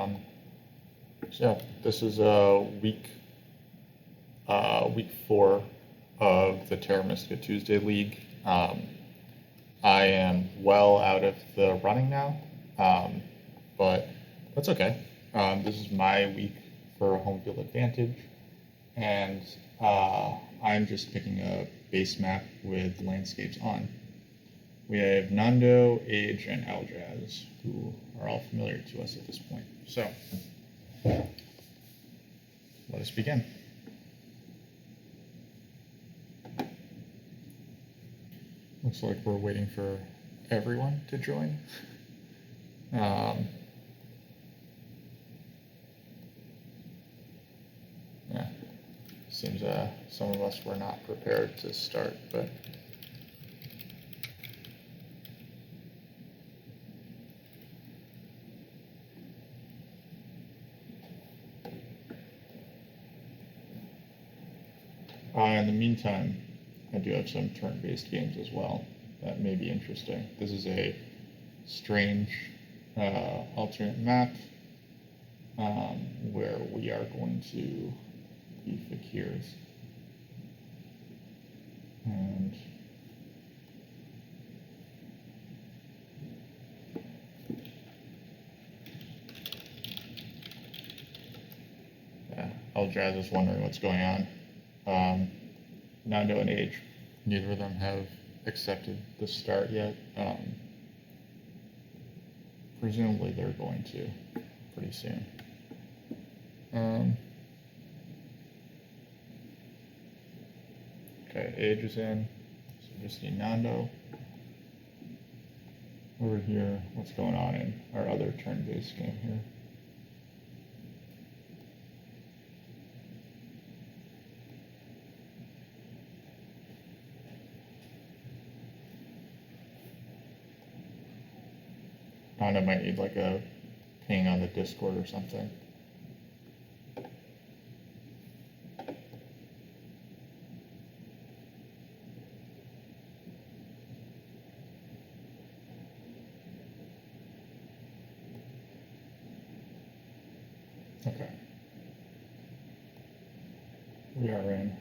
So yeah, this is week 4 of the Terra Mystica Tuesday League. I am well out of the running now, but that's okay. This is my week for home field advantage, and I'm just picking a base map with landscapes on. We have Nando, Age, and Aldraz, who are all familiar to us at this point. So, let us begin. Looks like we're waiting for everyone to join. Yeah, seems some of us were not prepared to start, but in the meantime, I do have some turn-based games as well that may be interesting. This is a strange alternate map where we are going to be fakirs. And Aldraz is wondering what's going on. Nando and Age, neither of them have accepted the start yet. Presumably they're going to pretty soon. Okay, Age is in, so just need Nando. Over here, what's going on in our other turn-based game here? Nando might need like a ping on the Discord or something. Okay. We are in.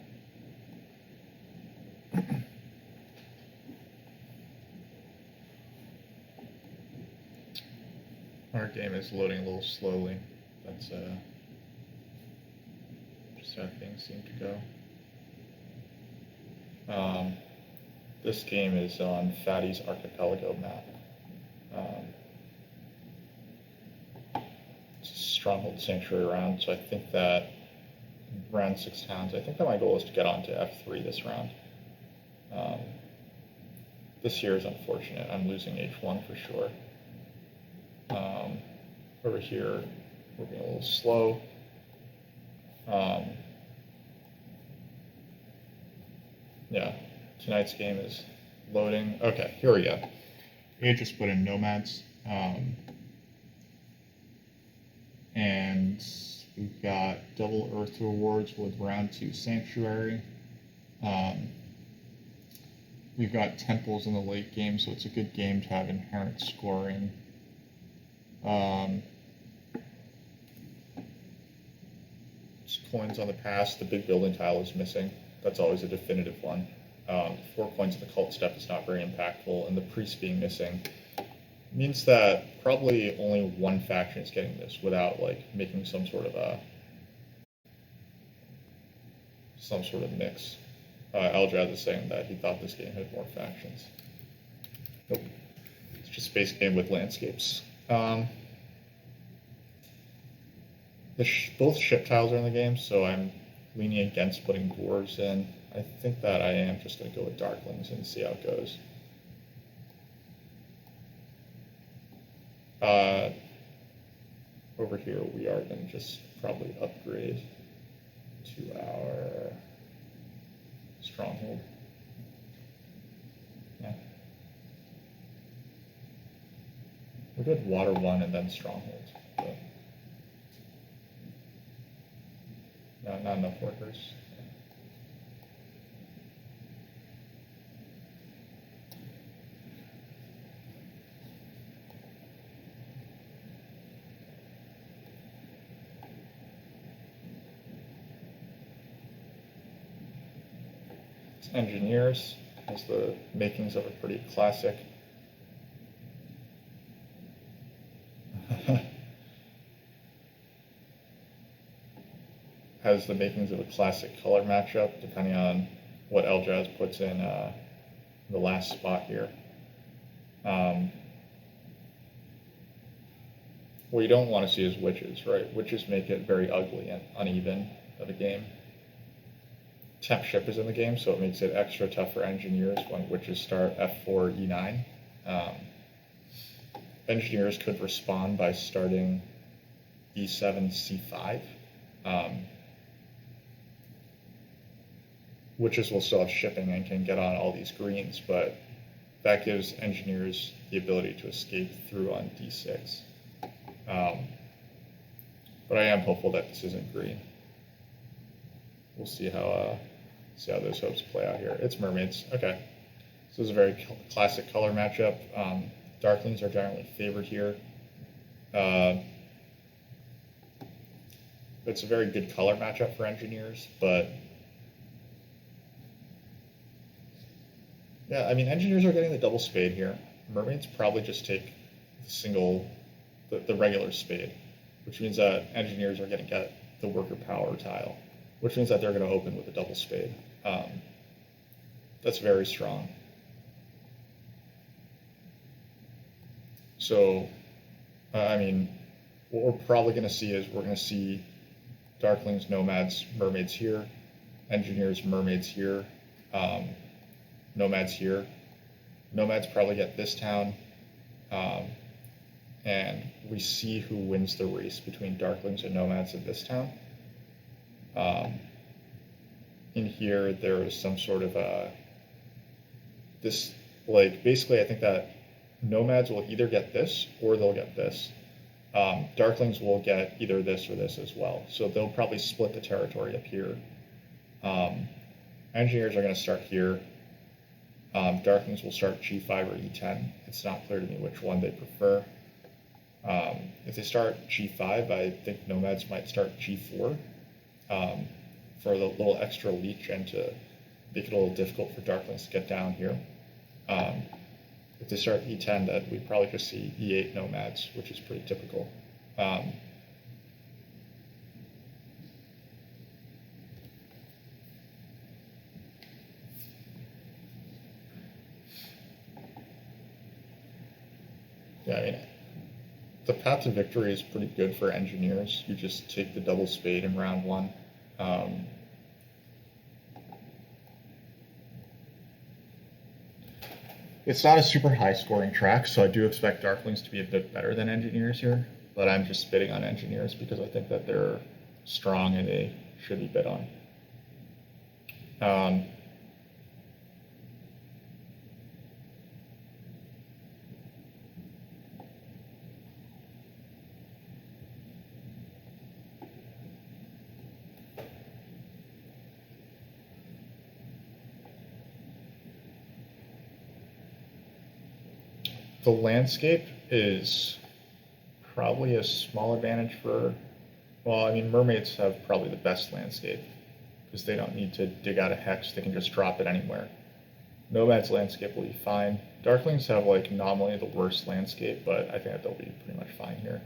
Our game is loading a little slowly. That's just how things seem to go. This game is on Fatty's Archipelago map. It's a Stronghold Sanctuary round, so I think that round 6 towns, I think that my goal is to get on to F3 this round. This year is unfortunate. I'm losing H1 for sure. Over here, we're being a little slow. Yeah, tonight's game is loading. Okay, here we go. Age just put in Nomads. And we've got double Earth rewards with round 2 Sanctuary. We've got temples in the late game, so it's a good game to have inherent scoring. Coins on the pass, the big building tile is missing. That's always a definitive one. 4 coins in the cult step is not very impactful, and the priest being missing means that probably only one faction is getting this without like making some sort of mix. Aldraz is saying that he thought this game had more factions. Nope. It's just base game with landscapes. Both ship tiles are in the game, so I'm leaning against putting boars in. I think that I am just going to go with Darklings and see how it goes. Over here, we are going to just probably upgrade to our Stronghold. Yeah. We did Water 1 and then Stronghold. But not enough workers. Engineers has the makings of a pretty classic has the makings of a classic color matchup, depending on what Eljaz puts in the last spot here. What you don't want to see is witches, right? Witches make it very ugly and uneven of a game. Temp ship is in the game, so it makes it extra tough for engineers when witches start F4, E9. Engineers could respond by starting E7, C5. Witches will still have shipping and can get on all these greens, but that gives engineers the ability to escape through on D6. But I am hopeful that this isn't green. We'll see how those hopes play out here. It's mermaids. Okay. So this is a very classic color matchup. Darklings are generally favored here. It's a very good color matchup for engineers, but yeah, I mean, engineers are getting the double spade here. Mermaids probably just take the regular spade, which means that engineers are going to get the worker power tile, which means that they're going to open with a double spade. That's very strong. So, I mean, what we're probably going to see is we're going to see Darklings, Nomads, Mermaids here, Engineers, Mermaids here, Nomads here. Nomads probably get this town, and we see who wins the race between Darklings and Nomads in this town. In here, there is some sort of basically I think that Nomads will either get this or they'll get this. Darklings will get either this or this as well. So they'll probably split the territory up here. Engineers are going to start here. Darklings will start G5 or E10. It's not clear to me which one they prefer. If they start G5, I think Nomads might start G4 for the little extra leech and to make it a little difficult for Darklings to get down here. If they start E10, then we probably just see E8 Nomads, which is pretty typical. Yeah, I mean, the path to victory is pretty good for engineers. You just take the double spade in round one. It's not a super high scoring track, so I do expect Darklings to be a bit better than engineers here, but I'm just bidding on engineers because I think that they're strong and they should be bid on. The landscape is probably a small advantage for, well, I mean, Mermaids have probably the best landscape because they don't need to dig out a hex, they can just drop it anywhere. Nomad's landscape will be fine. Darklings have like nominally the worst landscape, but I think that they'll be pretty much fine here.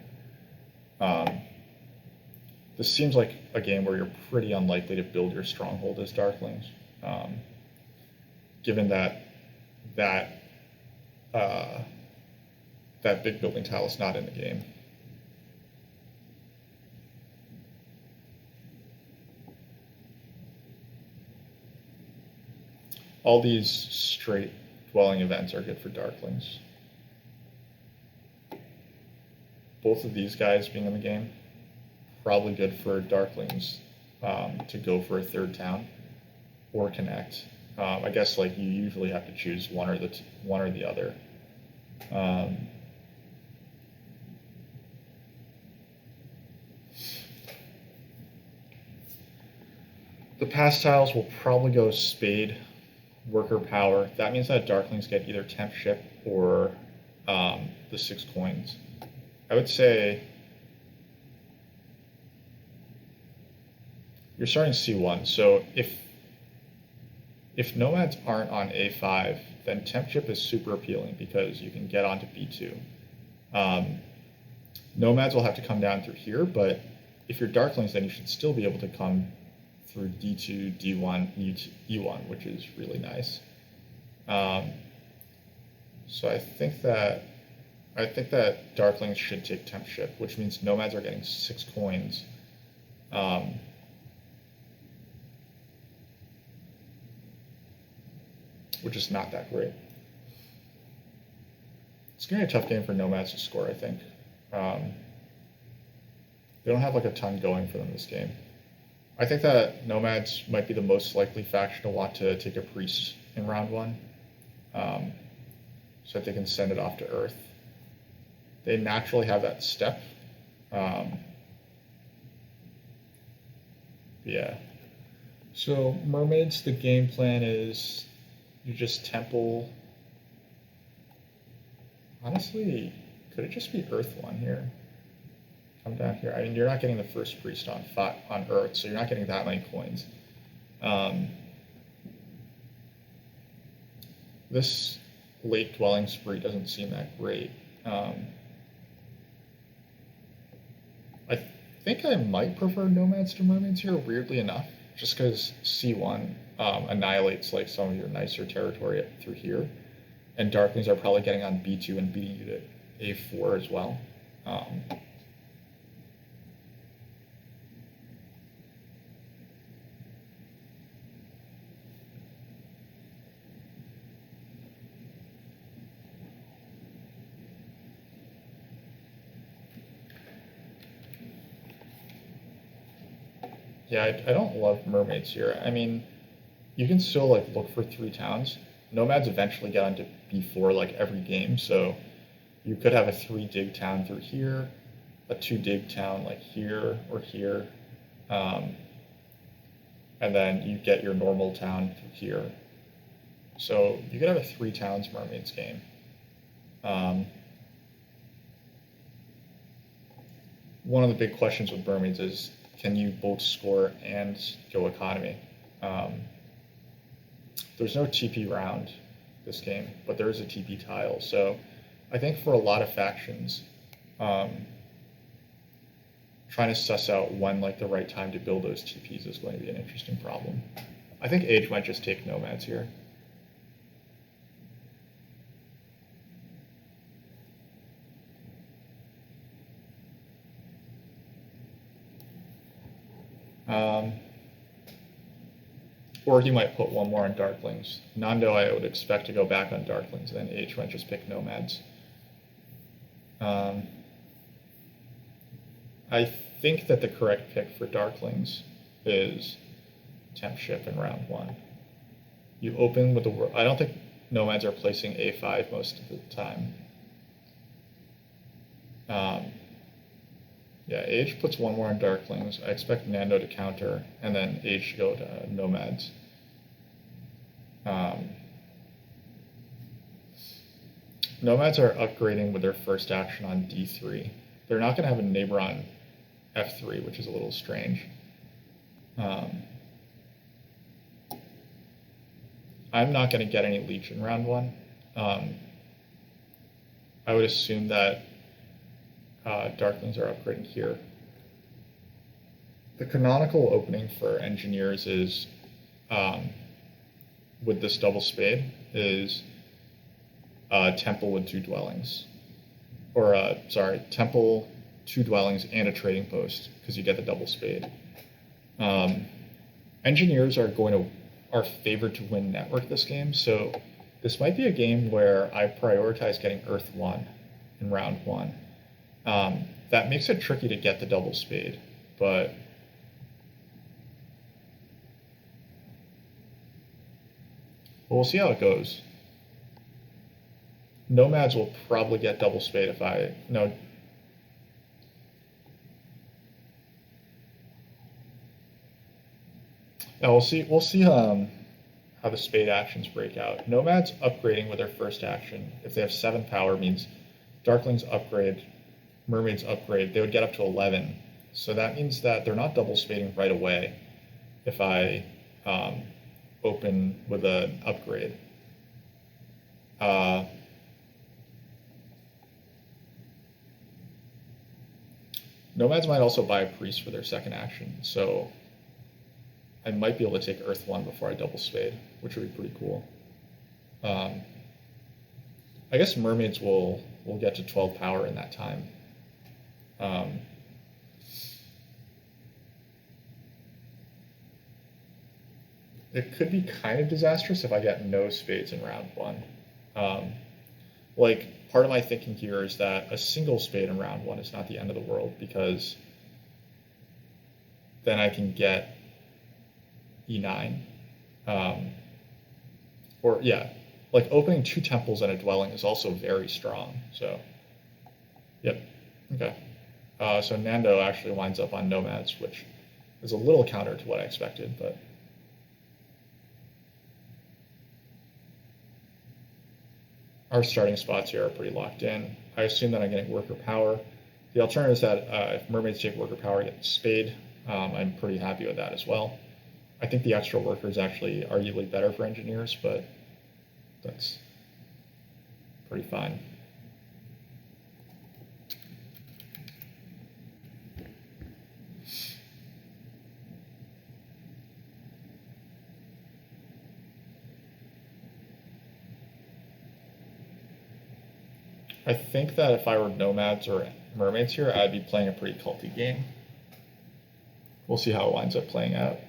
This seems like a game where you're pretty unlikely to build your stronghold as Darklings, given that big building tile is not in the game. All these straight dwelling events are good for Darklings. Both of these guys being in the game, probably good for Darklings to go for a third town or connect. I guess like you usually have to choose one or the other. The pass tiles will probably go spade, worker power. That means that Darklings get either temp ship or the 6 coins. I would say you're starting C1, so if if nomads aren't on A5, then temp chip is super appealing because you can get onto B2. Nomads will have to come down through here, but if you're Darklings, then you should still be able to come through D2, D1, E1, which is really nice. So I think that Darklings should take temp chip, which means nomads are getting 6 coins. Which is not that great. It's going to be a tough game for nomads to score, I think. They don't have like a ton going for them this game. I think that nomads might be the most likely faction to want to take a priest in round 1, so that they can send it off to Earth. They naturally have that step. Yeah. So mermaids, the game plan is you just temple. Honestly, could it just be Earth 1 here? Come down here. I mean, you're not getting the first priest on Earth, so you're not getting that many coins. This late dwelling spree doesn't seem that great. I think I might prefer nomads to mermaids here, weirdly enough, just because C1 annihilates like some of your nicer territory through here, and Darklings are probably getting on B2 and beating you to A4 as well. Yeah, I don't love mermaids here. I mean, you can still like look for 3 towns. Nomads eventually get onto B4 like every game, so you could have a 3 dig town through here, a 2 dig town like here or here, and then you get your normal town through here. So you could have a 3 towns mermaids game. One of the big questions with mermaids is, can you both score and go economy? There's no TP round this game, but there is a TP tile. So I think for a lot of factions, trying to suss out when like the right time to build those TPs is going to be an interesting problem. I think Age might just take nomads here. Or he might put one more on Darklings. Nando, I would expect to go back on Darklings, and then H might just pick Nomads. I think that the correct pick for Darklings is Temp Ship in round 1. You open with the... I don't think Nomads are placing A5 most of the time. Yeah, Age puts one more on Darklings. I expect Nando to counter, and then Age to go to Nomads. Nomads are upgrading with their first action on D3. They're not going to have a neighbor on F3, which is a little strange. I'm not going to get any Leech in round 1. I would assume that Darklings are upgrading here. The canonical opening for engineers is, with this double spade, is temple with 2 dwellings. Or, sorry, temple, 2 dwellings, and a trading post, because you get the double spade. Engineers are favored to win network this game, so this might be a game where I prioritize getting Earth 1 in round 1. That makes it tricky to get the double spade, but we'll see how it goes. Nomads will probably get double spade if no. Now we'll see how the spade actions break out. Nomads upgrading with their first action, if they have 7 power, means Darklings upgrade, Mermaids upgrade, they would get up to 11. So that means that they're not double spading right away if I open with an upgrade. Nomads might also buy a priest for their second action, so I might be able to take Earth 1 before I double Spade, which would be pretty cool. I guess Mermaids will get to 12 power in that time. It could be kind of disastrous if I get no spades in round 1. Like, part of my thinking here is that a single spade in round 1 is not the end of the world, because then I can get E9. Or, yeah, like opening 2 temples and a dwelling is also very strong. So, yep, okay. So Nando actually winds up on Nomads, which is a little counter to what I expected, but our starting spots here are pretty locked in. I assume that I'm getting worker power. The alternative is that if Mermaids take worker power, I get Spade. I'm pretty happy with that as well. I think the extra worker is actually arguably better for engineers, but that's pretty fine. I think that if I were Nomads or Mermaids here, I'd be playing a pretty culty game. We'll see how it winds up playing out.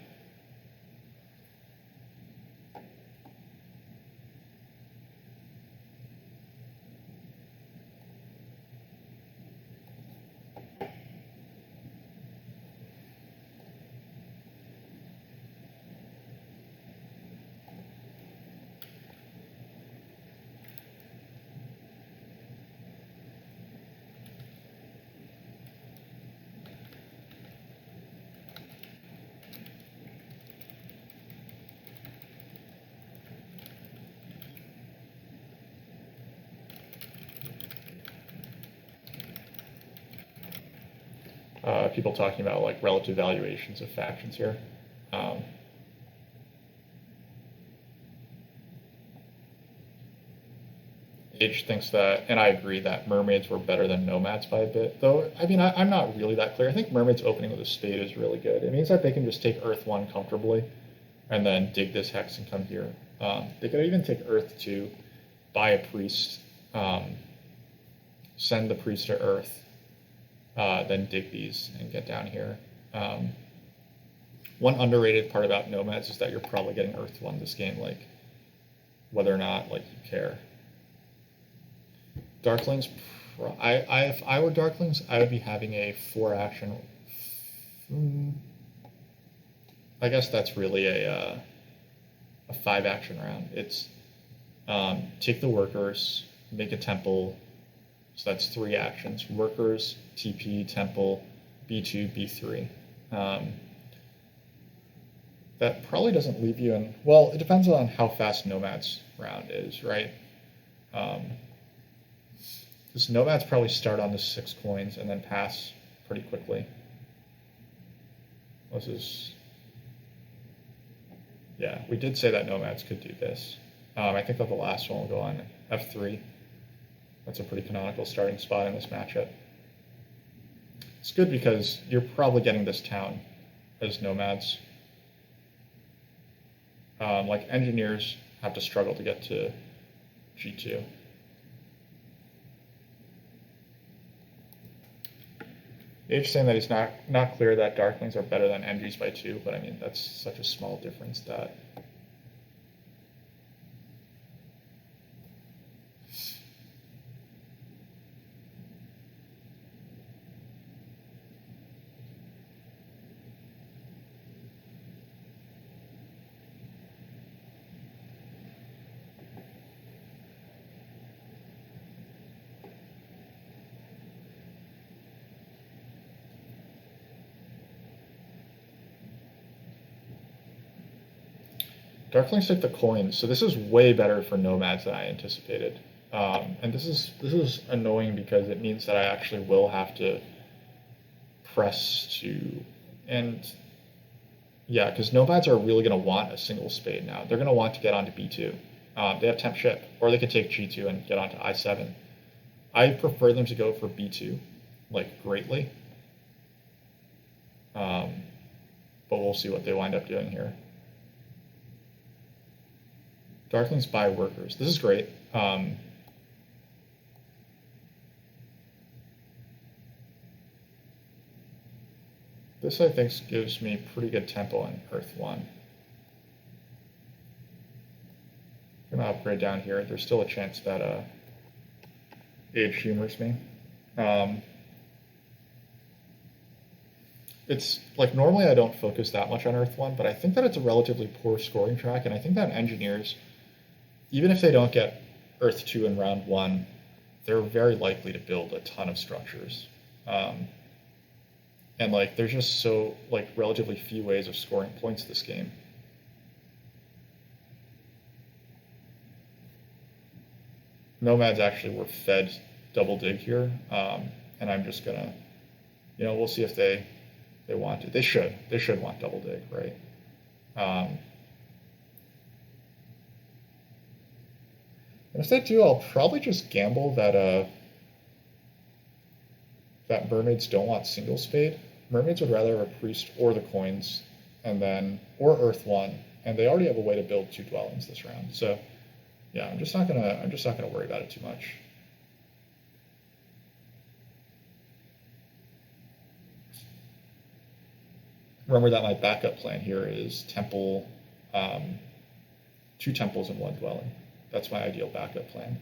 People talking about like relative valuations of factions here. H thinks that, and I agree that Mermaids were better than Nomads by a bit. Though, I mean, I'm not really that clear. I think Mermaids opening with a Spade is really good. It means that they can just take Earth 1 comfortably, and then dig this Hex and come here. They could even take Earth 2, buy a Priest, send the Priest to Earth, then dig these and get down here. One underrated part about Nomads is that you're probably getting Earth 1 this game, like, whether or not, like, you care. Darklings, if I were Darklings, I would be having a 4-action. I guess that's really a 5-action round. It's take the workers, make a temple, so that's 3 actions. Workers, TP, temple, B2, B3. That probably doesn't leave you in, well, it depends on how fast Nomad's round is, right? Because Nomads probably start on the 6 coins and then pass pretty quickly. This is, yeah, we did say that Nomads could do this. I think that the last one will go on F3. That's a pretty canonical starting spot in this matchup. It's good because you're probably getting this town as Nomads. Like engineers have to struggle to get to G2. H saying that he's not clear that Darklings are better than Engis by 2, but I mean that's such a small difference that Darklings took the coins, so this is way better for Nomads than I anticipated. And this is annoying because it means that I actually will have to press to, and Yeah, because nomads are really going to want a single spade now. They're going to want to get onto B2. They have temp ship, or they could take G2 and get onto I7. I prefer them to go for B2, like greatly. But we'll see what they wind up doing here. Darklings buy workers. This is great. This, I think, gives me pretty good tempo in Earth 1. I'm going to upgrade down here. There's still a chance that Age humors me. It's like normally I don't focus that much on Earth 1, but I think that it's a relatively poor scoring track, and I think that engineers, even if they don't get Earth 2 in round 1, they're very likely to build a ton of structures. And like there's just so like relatively few ways of scoring points this game. Nomads actually were fed double dig here, and I'm just gonna, we'll see if they want it. They should want double dig, right? And if they do, I'll probably just gamble that that mermaids don't want single spade. Mermaids would rather have a priest or the coins, and then or Earth 1, and they already have a way to build 2 dwellings this round. So yeah, I'm just not gonna worry about it too much. Remember that my backup plan here is temple, 2 temples and 1 dwelling. That's my ideal backup plan.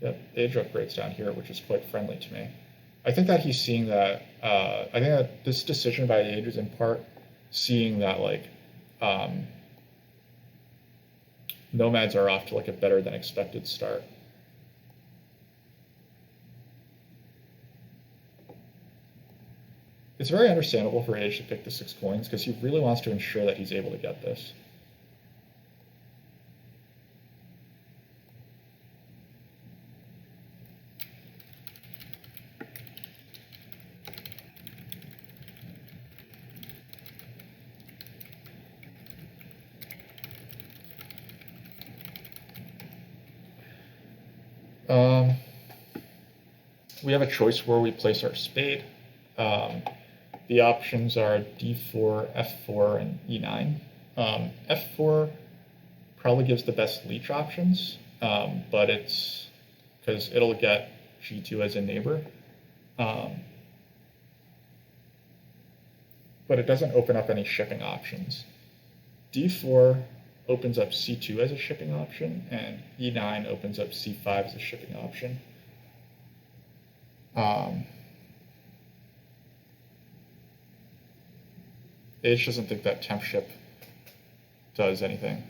Yep, age upgrades down here, which is quite friendly to me. I think that he's seeing that. I think that this decision by Age is in part seeing that like nomads are off to like a better than expected start. It's very understandable for Age to pick the 6 coins because he really wants to ensure that he's able to get this. We have a choice where we place our spade. The options are D4, F4, and E9. F4 probably gives the best leech options, but it's because it'll get G2 as a neighbor. But it doesn't open up any shipping options. D4 opens up C2 as a shipping option, and E9 opens up C5 as a shipping option. Age doesn't think that temp ship does anything.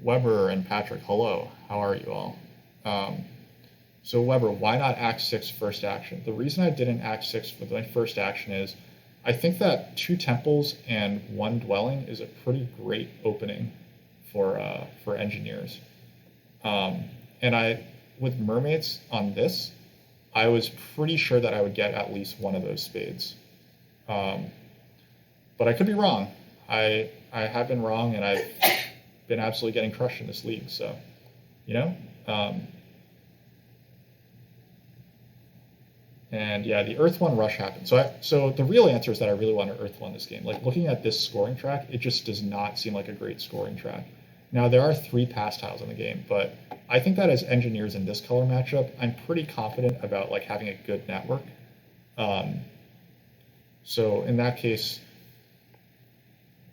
Weber and Patrick, hello. How are you all? So Weber, why not Act 6 first action? The reason I didn't Act 6 for my first action is I think that 2 temples and 1 dwelling is a pretty great opening for engineers. And with mermaids on this, I was pretty sure that I would get at least one of those spades. But I could be wrong. I have been wrong, and I've been absolutely getting crushed in this league. So, and yeah, the Earth 1 rush happened. So the real answer is that I really want to Earth 1 this game. Like looking at this scoring track, it just does not seem like a great scoring track. Now there are 3 pass tiles in the game, but I think that as engineers in this color matchup, I'm pretty confident about like having a good network. So in that case,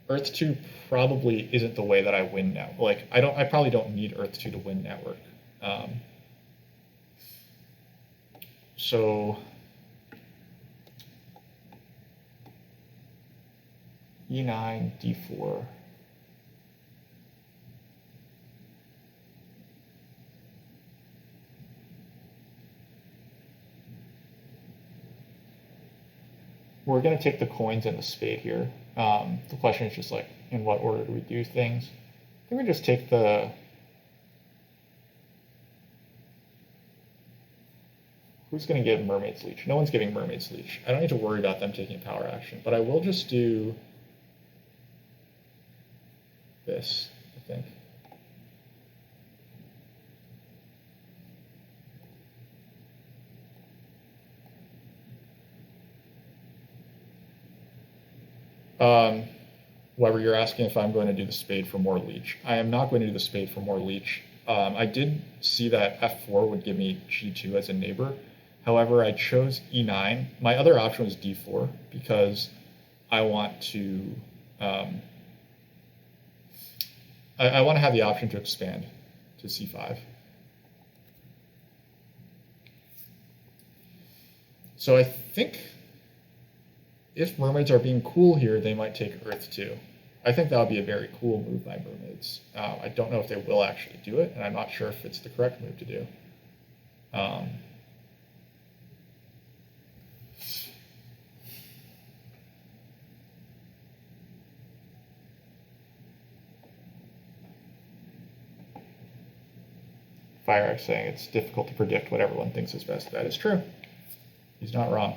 Earth 2 probably isn't the way that I win now. Like I probably don't need Earth 2 to win network. So E9, D4. We're going to take the coins and the spade here. The question is just like, in what order do we do things? I think we just take the... Who's going to give Mermaid's Leech? No one's giving Mermaid's Leech. I don't need to worry about them taking power action, but I will just do this, I think. However, you're asking if I'm going to do the spade for more leech. I am not going to do the spade for more leech. I did see that f4 would give me g2 as a neighbor. However, I chose e9. My other option was d4 because I want to I want to have the option to expand to c5. So I think if mermaids are being cool here, they might take Earth too. I think that would be a very cool move by mermaids. I don't know if they will actually do it, and I'm not sure if it's the correct move to do. Fire saying it's difficult to predict what everyone thinks is best. That is true. He's not wrong.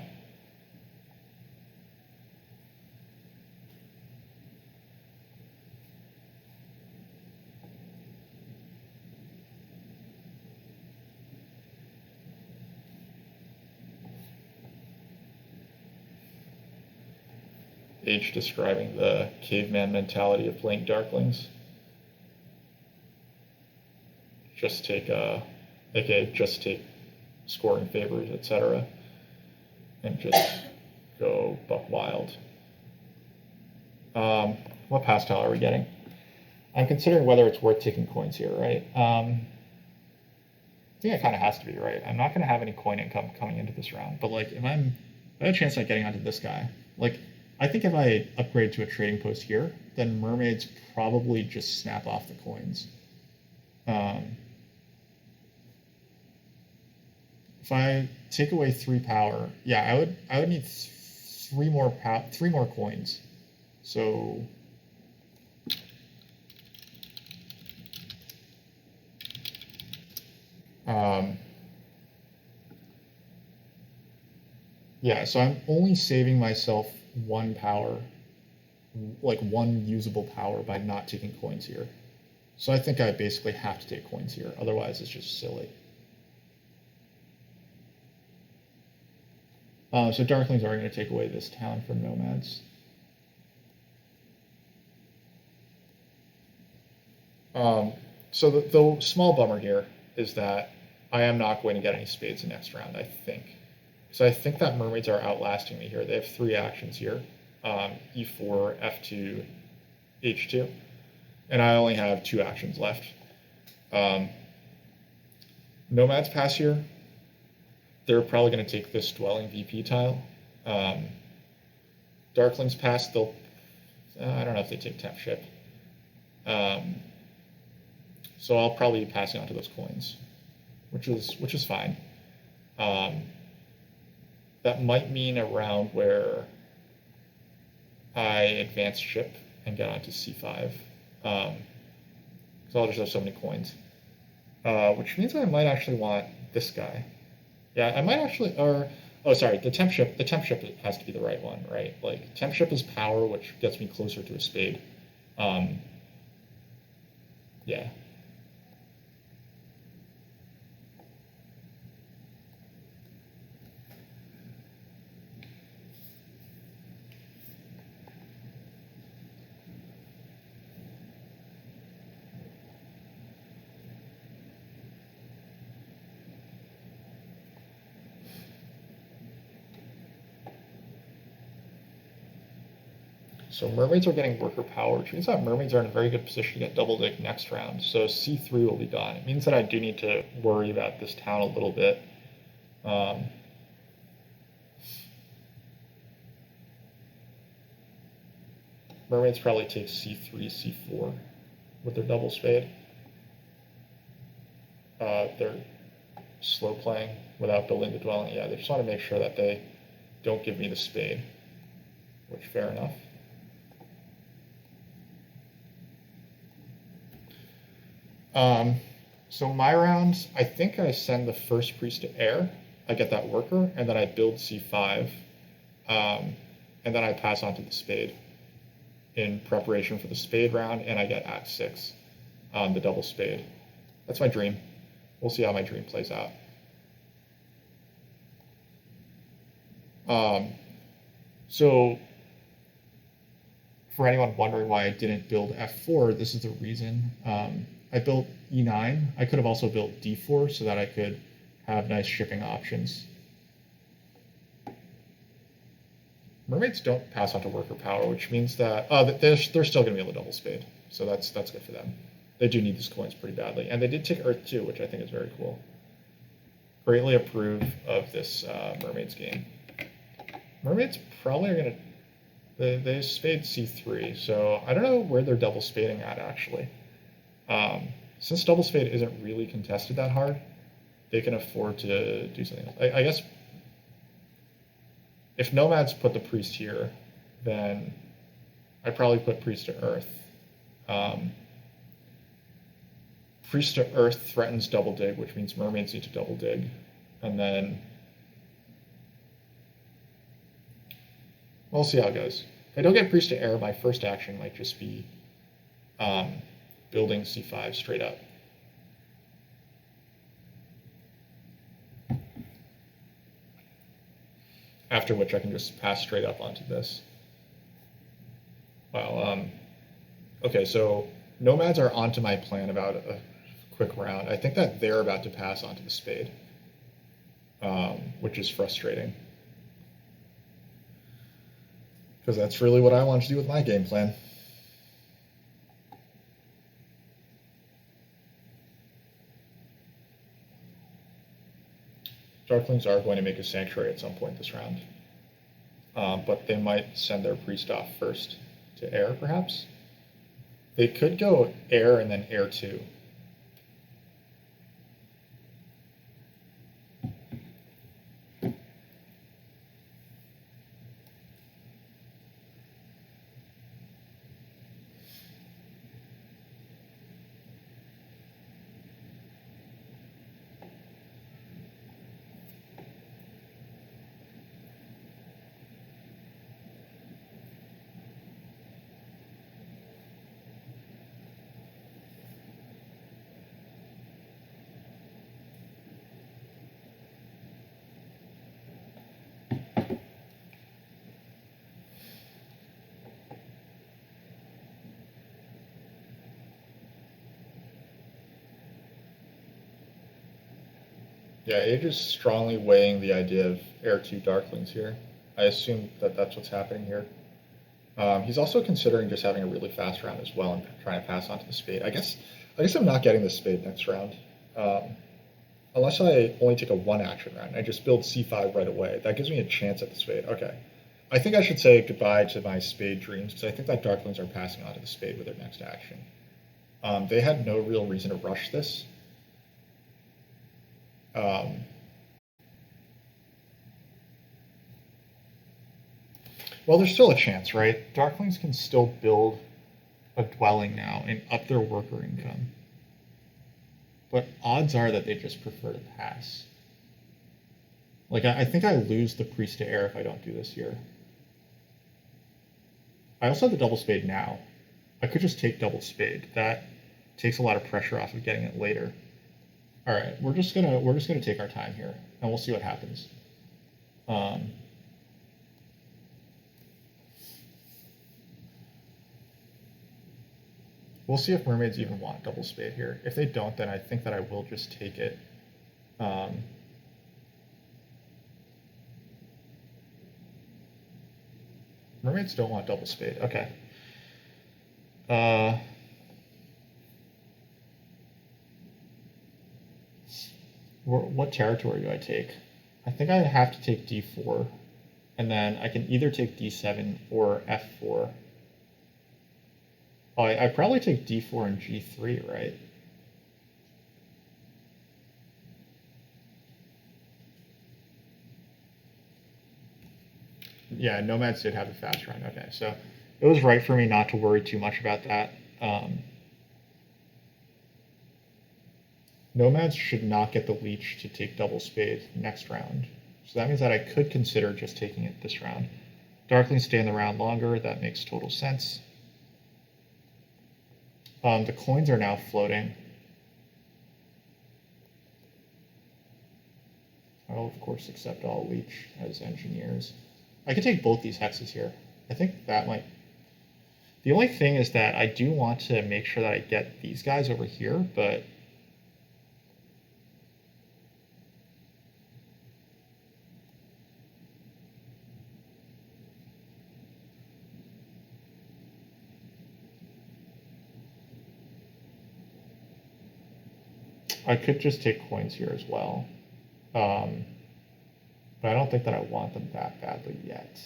H describing the caveman mentality of playing Darklings. Just take just take scoring favors, etc., and just go buck wild. What pass tile are we getting? I'm considering whether it's worth taking coins here, right? I think it kind of has to be, right? I'm not going to have any coin income coming into this round, but like if I have a chance at getting onto this guy, like I think if I upgrade to a trading post here, then mermaids probably just snap off the coins. If I take away 3 power, yeah, I would need 3 more coins. So yeah, so I'm only saving myself 1 power, like 1 usable power by not taking coins here. So I think I basically have to take coins here, otherwise it's just silly. So Darklings are going to take away this town from Nomads. So the small bummer here is that I am not going to get any spades in next round, I think. So I think that mermaids are outlasting me here. They have 3 actions here, e4, f2, h2, and I only have 2 actions left. Nomads pass here. They're probably going to take this dwelling VP tile. Darklings pass, they'll, I don't know if they take temp ship. So I'll probably be passing on to those coins, which is fine. That might mean a round where I advance ship and get onto c5. So I'll just have so many coins. Which means I might actually want this guy. Yeah, I might actually, oh, sorry, the temp ship has to be the right one, right? Like, temp ship is power, which gets me closer to a spade. Yeah. So mermaids are getting worker power, which means that mermaids are in a very good position to get double dig next round. So c3 will be gone. It means that I do need to worry about this town a little bit. Mermaids probably take c3, c4 with their double spade. They're slow playing without building the dwelling. Yeah, they just want to make sure that they don't give me the spade, which fair enough. So my rounds, I think I send the first priest to air. I get that worker, and then I build c5, and then I pass on to the spade. in preparation for the spade round, and I get Act 6 on the double spade. That's my dream. We'll see how my dream plays out. So for anyone wondering why I didn't build F4, this is the reason. I built E9. I could have also built D4 so that I could have nice shipping options. Mermaids don't pass on to worker power, which means that they're still going to be able to double spade. So that's good for them. They do need these coins pretty badly. And they did take Earth too, which I think is very cool. Greatly approve of this Mermaids game. Mermaids probably are going to... They spade C3, so I don't know where they're double spading at, actually. Since double spade isn't really contested that hard, they can afford to do something else. I guess if Nomads put the priest here, then I'd probably put priest to Earth. Priest to Earth threatens double dig, which means Mermaids need to double dig. And then we'll see how it goes. If I don't get priest to air, my first action might just be building C5 straight up. After which I can just pass straight up onto this. Wow. Okay, so Nomads are onto my plan about a quick round. I think that they're about to pass onto the spade, which is frustrating. Because that's really what I want to do with my game plan. Darklings are going to make a sanctuary at some point this round. But they might send their priest off first to air, perhaps? They could go air and then air 2. Yeah, Age is strongly weighing the idea of air 2 Darklings here. I assume that that's what's happening here. He's also considering just having a really fast round as well and trying to pass on to the spade. I guess I'm not getting the spade next round. Unless I only take a 1-action round. I just build C5 right away. That gives me a chance at the spade. Okay. I think I should say goodbye to my spade dreams, because I think that Darklings are passing on to the spade with their next action. They had no real reason to rush this. Well, there's still a chance, right? Darklings can still build a dwelling now and up their worker income. But odds are that they just prefer to pass. Like, I think I lose the priest to air if I don't do this here. I also have the double spade now. I could just take double spade. That takes a lot of pressure off of getting it later. All right, we're just gonna take our time here, and we'll see what happens. We'll see if Mermaids even want double spade here. If they don't, then I think that I will just take it. Mermaids don't want double spade. Okay. What territory do I take? I think I have to take D4, and then I can either take D7 or F4. Oh, I probably take D4 and G3, right? Yeah, Nomads did have a fast run. Okay, so it was right for me not to worry too much about that. Nomads should not get the leech to take double spade next round. So that means that I could consider just taking it this round. Darklings stay in the round longer. That makes total sense. The coins are now floating. I'll, of course, accept all leech as engineers. I could take both these hexes here. I think that might... The only thing is that I do want to make sure that I get these guys over here, but... I could just take coins here as well. But I don't think that I want them that badly yet.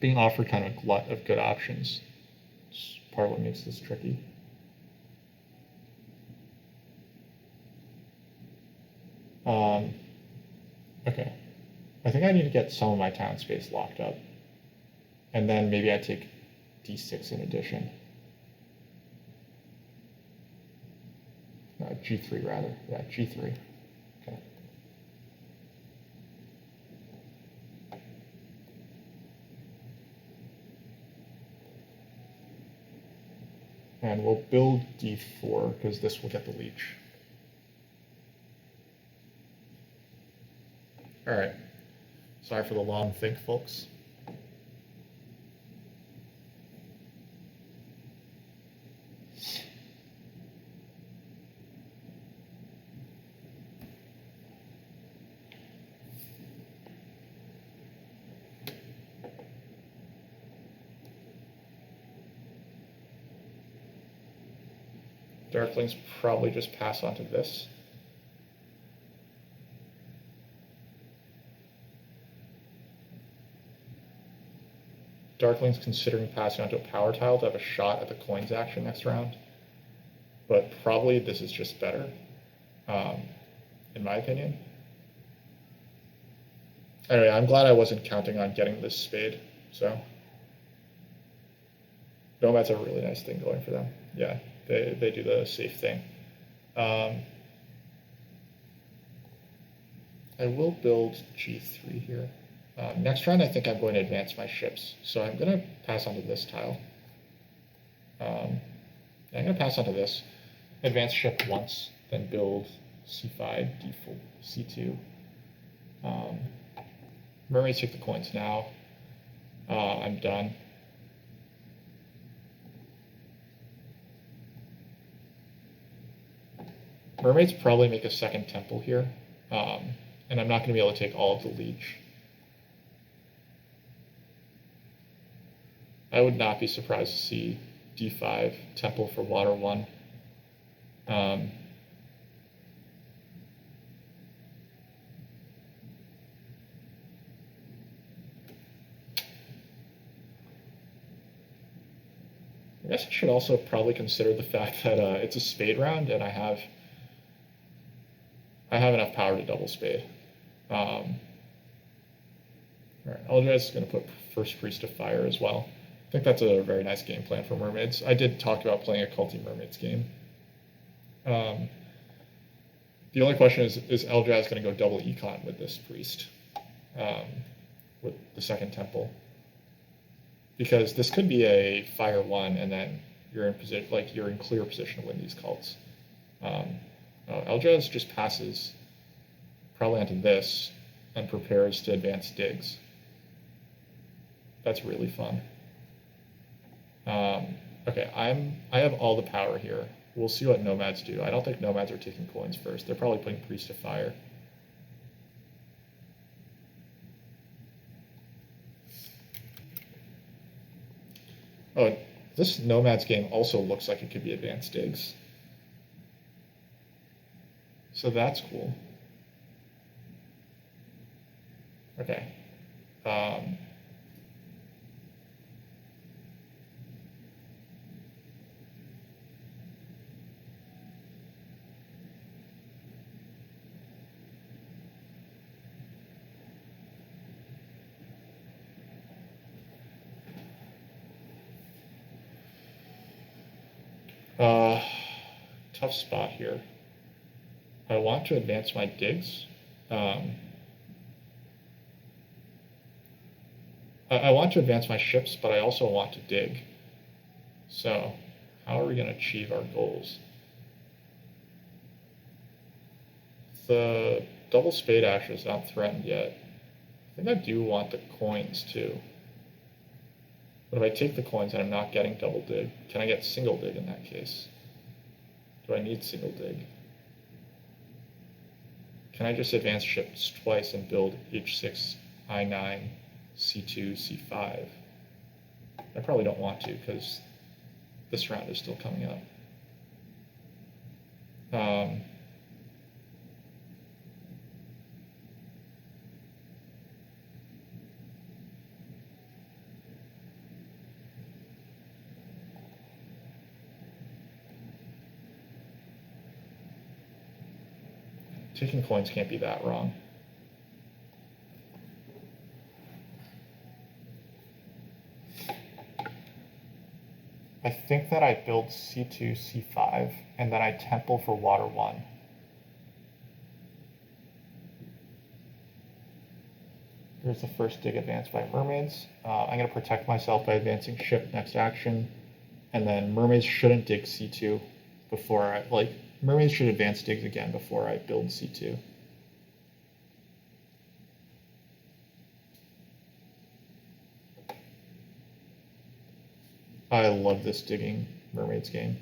Being offered kind of a glut of good options is part of what makes this tricky. Okay. I think I need to get some of my town space locked up. And then maybe I take d6 in addition. G3 rather. Yeah, G3. Okay. And we'll build d4 because this will get the leech. All right. Sorry for the long think, folks. Darklings probably just pass on to this. Darkling's considering passing onto a power tile to have a shot at the coins action next round. But probably this is just better, in my opinion. Anyway, I'm glad I wasn't counting on getting this spade, so. Nomad's a really nice thing going for them. Yeah, they do the safe thing. I will build G3 here. Next round, I think I'm going to advance my ships. So I'm going to pass onto this tile. I'm going to pass onto this. Advance ship once, then build C5, D4, C2. Mermaids take the coins now. I'm done. Mermaids probably make a second temple here. And I'm not going to be able to take all of the leech. I would not be surprised to see D5 temple for water 1. I guess I should also probably consider the fact that it's a spade round and I have enough power to double spade. All right, Eldraz is going to put First Priest of Fire as well. I think that's a very nice game plan for Mermaids. I did talk about playing a Culty Mermaids game. The only question is Eldraz going to go double econ with this Priest, with the second temple? Because this could be a Fire 1 and then you're in position, like you're in clear position to win these cults. Eldraz just passes probably onto this and prepares to advance digs. That's really fun. Okay, I have all the power here. We'll see what Nomads do. I don't think Nomads are taking coins first. They're probably putting Priest of Fire. Oh, this Nomads game also looks like it could be advanced digs. So that's cool. Okay. Tough spot here. I want to advance my digs. I I want to advance my ships, but I also want to dig. So how are we going to achieve our goals? The double spade ashes aren't threatened yet. I think I do want the coins too. But if I take the coins and I'm not getting double dig, can I get single dig in that case? Do I need single dig? Can I just advance ships twice and build H6, I9, C2, C5? I probably don't want to because this round is still coming up. Taking coins can't be that wrong. I think that I build C2, C5, and then I temple for water 1. Here's the first dig advance by mermaids. I'm going to protect myself by advancing ship next action, and then mermaids shouldn't dig C2 before I, mermaids should advance digs again before I build C2. I love this digging mermaids game.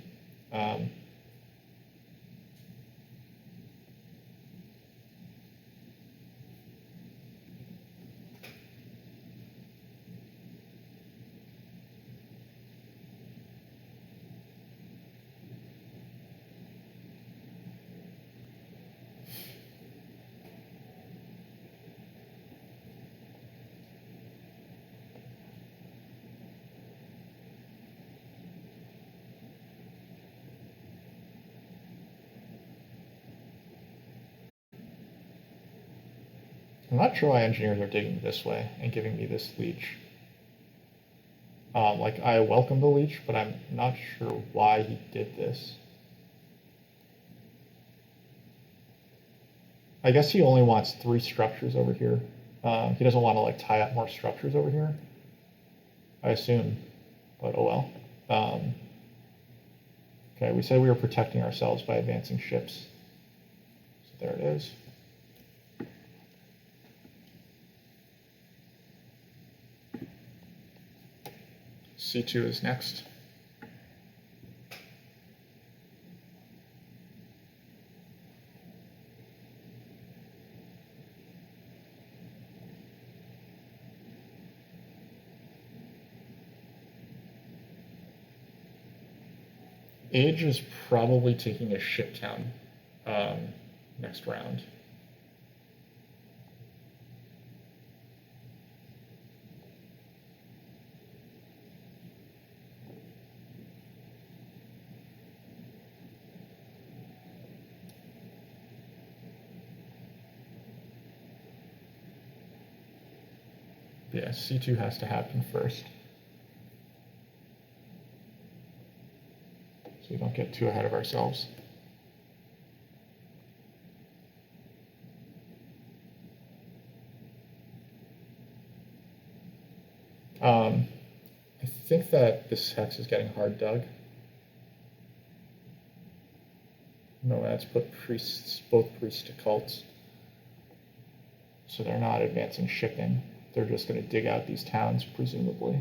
I'm not sure why engineers are digging this way and giving me this leech. I welcome the leech, but I'm not sure why he did this. I guess he only wants 3 structures over here. He doesn't want to tie up more structures over here, I assume, but oh well. Okay, we said we were protecting ourselves by advancing ships. So there it is. C2 is next. Age is probably taking a ship town next round. Yeah, C2 has to happen first. So we don't get too ahead of ourselves. I think that this hex is getting hard dug. No, that's put both priests to cults. So they're not advancing shipping. They're just going to dig out these towns, presumably.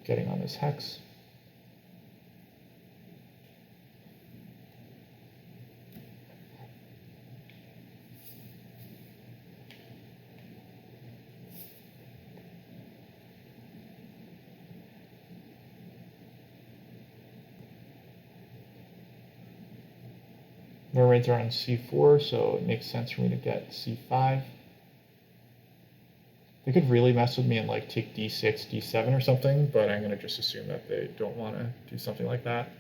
Getting on this hex. Mermaids are on C4, so it makes sense for me to get C5. They could really mess with me and take D6, D7 or something, but I'm going to just assume that they don't want to do something like that.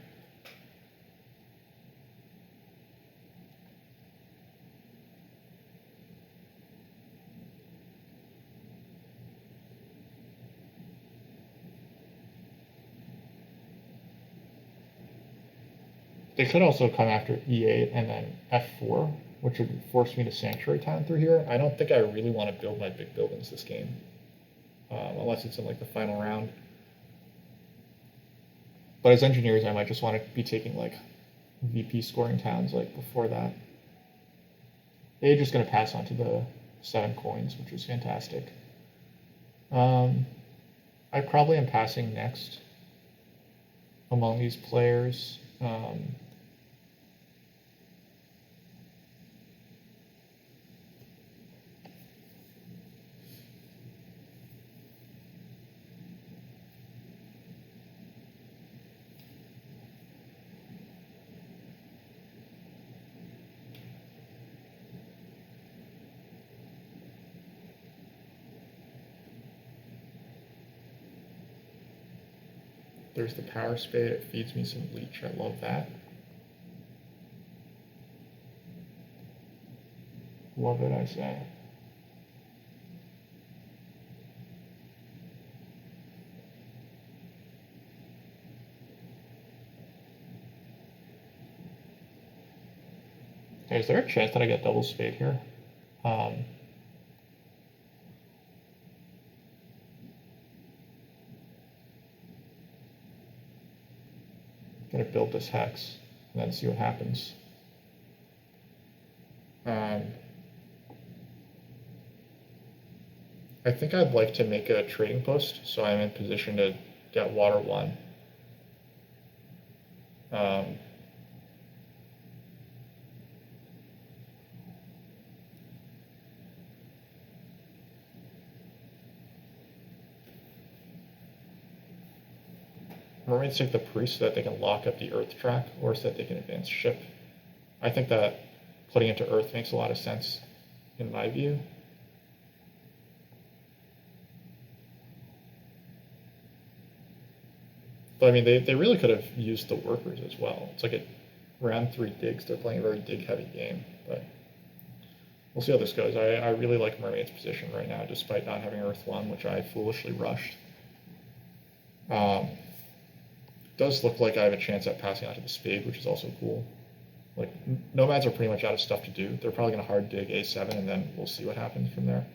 They could also come after E8 and then F4, which would force me to Sanctuary Town through here. I don't think I really want to build my big buildings this game, unless it's in like the final round. But as engineers, I might just want to be taking like VP scoring towns like before that. They're just going to pass on to the 7 coins, which is fantastic. I probably am passing next among these players. There's the power spade, it feeds me some leech, I love that. Love it, I say. Hey, is there a chance that I get double spade here? Gonna build this hex and then see what happens. I think I'd like to make a trading post so I'm in position to get water 1. Mermaids take the priest so that they can lock up the earth track, or so that they can advance ship. I think that putting it to earth makes a lot of sense, in my view. But I mean, they really could have used the workers as well. It's like a round 3 digs. They're playing a very dig-heavy game, but we'll see how this goes. I really like Mermaid's position right now, despite not having Earth 1, which I foolishly rushed. Does look like I have a chance at passing out to the spade, which is also cool. Like, nomads are pretty much out of stuff to do. They're probably going to hard dig A7, and then we'll see what happens from there.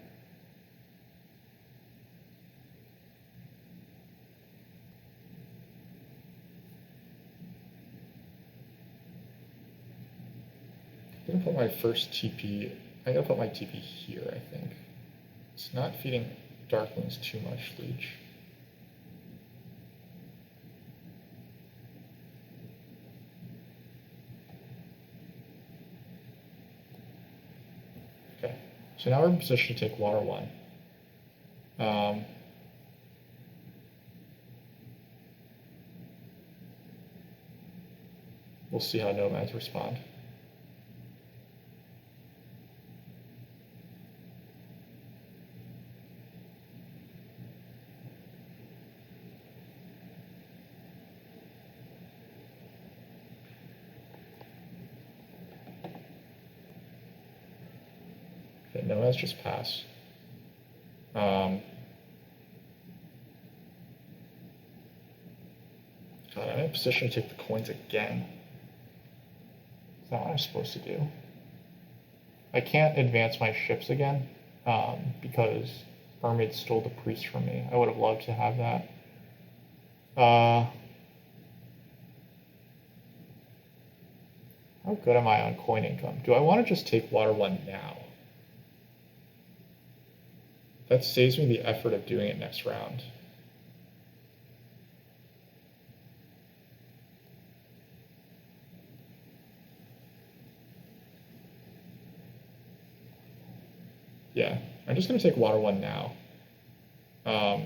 I'm going to put my first TP, I'm going to put my TP here, I think. It's not feeding Darklings too much leech. Okay, so now we're in position to take water 1. We'll see how nomads respond. Okay, nomads just pass. God, I'm in position to take the coins again. Is that what I'm supposed to do? I can't advance my ships again because Mermaid stole the priest from me. I would have loved to have that. How good am I on coin income? Do I want to just take water 1 now? That saves me the effort of doing it next round. Yeah, I'm just going to take water 1 now. No.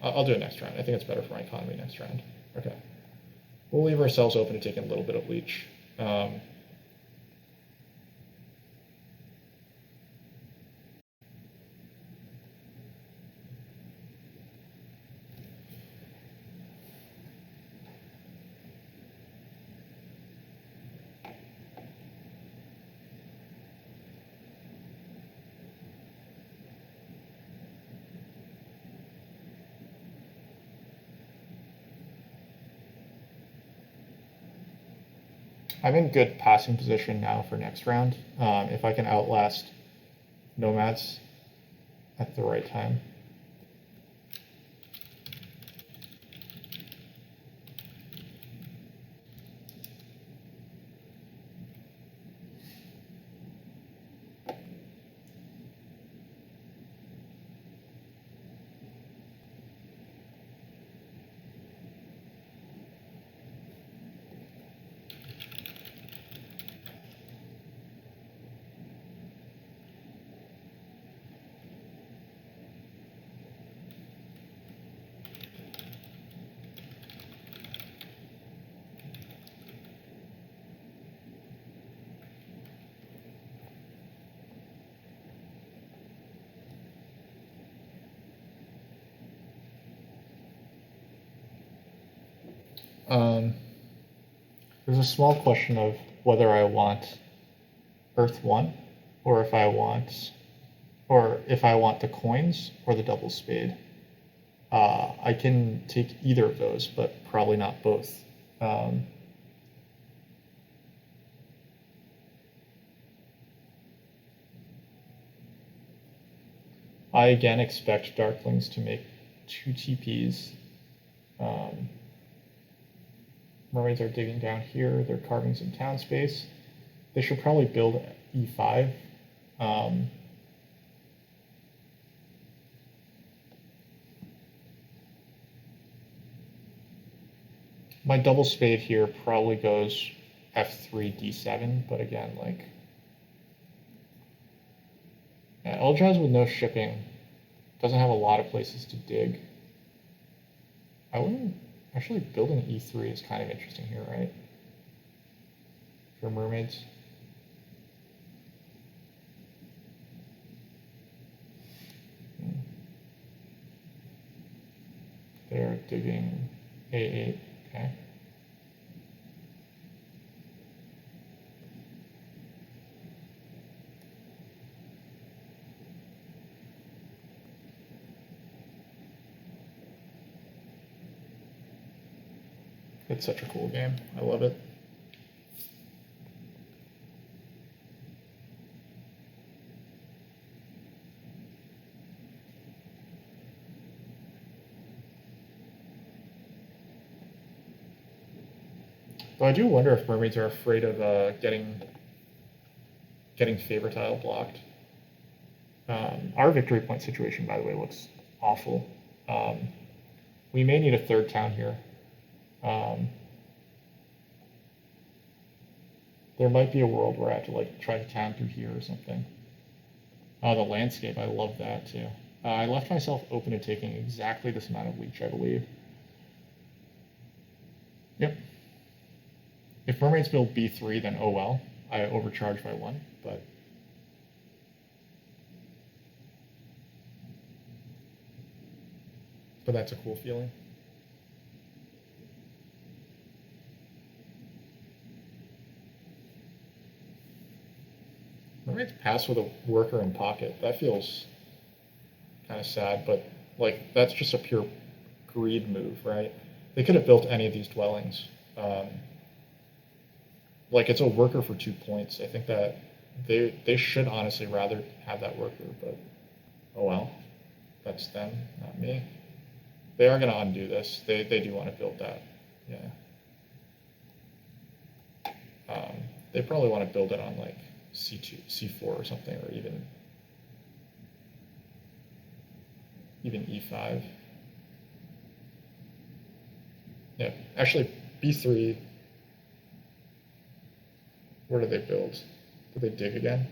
I'll do it next round. I think it's better for my economy next round. Okay. We'll leave ourselves open to taking a little bit of leech. I'm in good passing position now for next round. If I can outlast nomads at the right time. There's a small question of whether I want Earth 1 or if I want the coins or the double spade. I can take either of those, but probably not both. I again expect Darklings to make 2 TPs. Mermaids are digging down here. They're carving some town space. They should probably build E5. My double spade here probably goes F3, D7, but again, like, yeah, Eldrazi with no shipping doesn't have a lot of places to dig. I wouldn't actually building E3 is kind of interesting here, right? For mermaids. They're digging A8, okay. It's such a cool game. I love it. Though I do wonder if mermaids are afraid of getting favor tile blocked. Our victory point situation, by the way, looks awful. We may need a third town here. There might be a world where I have to like try to town through here or something. Oh, the landscape, I love that too. I left myself open to taking exactly this amount of leech, I believe. Yep. If mermaids build B3, then oh well. I overcharged by 1, but that's a cool feeling. Mermaids pass with a worker in pocket. That feels kind of sad, but like that's just a pure greed move, right? They could have built any of these dwellings. Like it's a worker for 2 points. I think that they should honestly rather have that worker, but oh well. That's them, not me. They are going to undo this. They do want to build that. Yeah. They probably want to build it on like C2, C4 or something, or even E5. Yeah, actually B3. Where do they build? Do they dig again?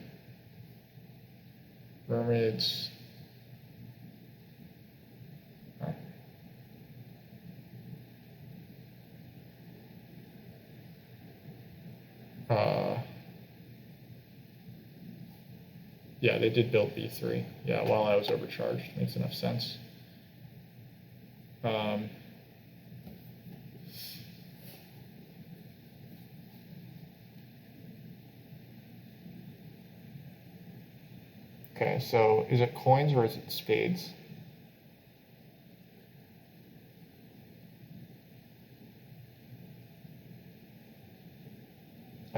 Mermaids. Yeah, they did build B3. Yeah, while I was overcharged. Makes enough sense. Okay, so is it coins or is it spades?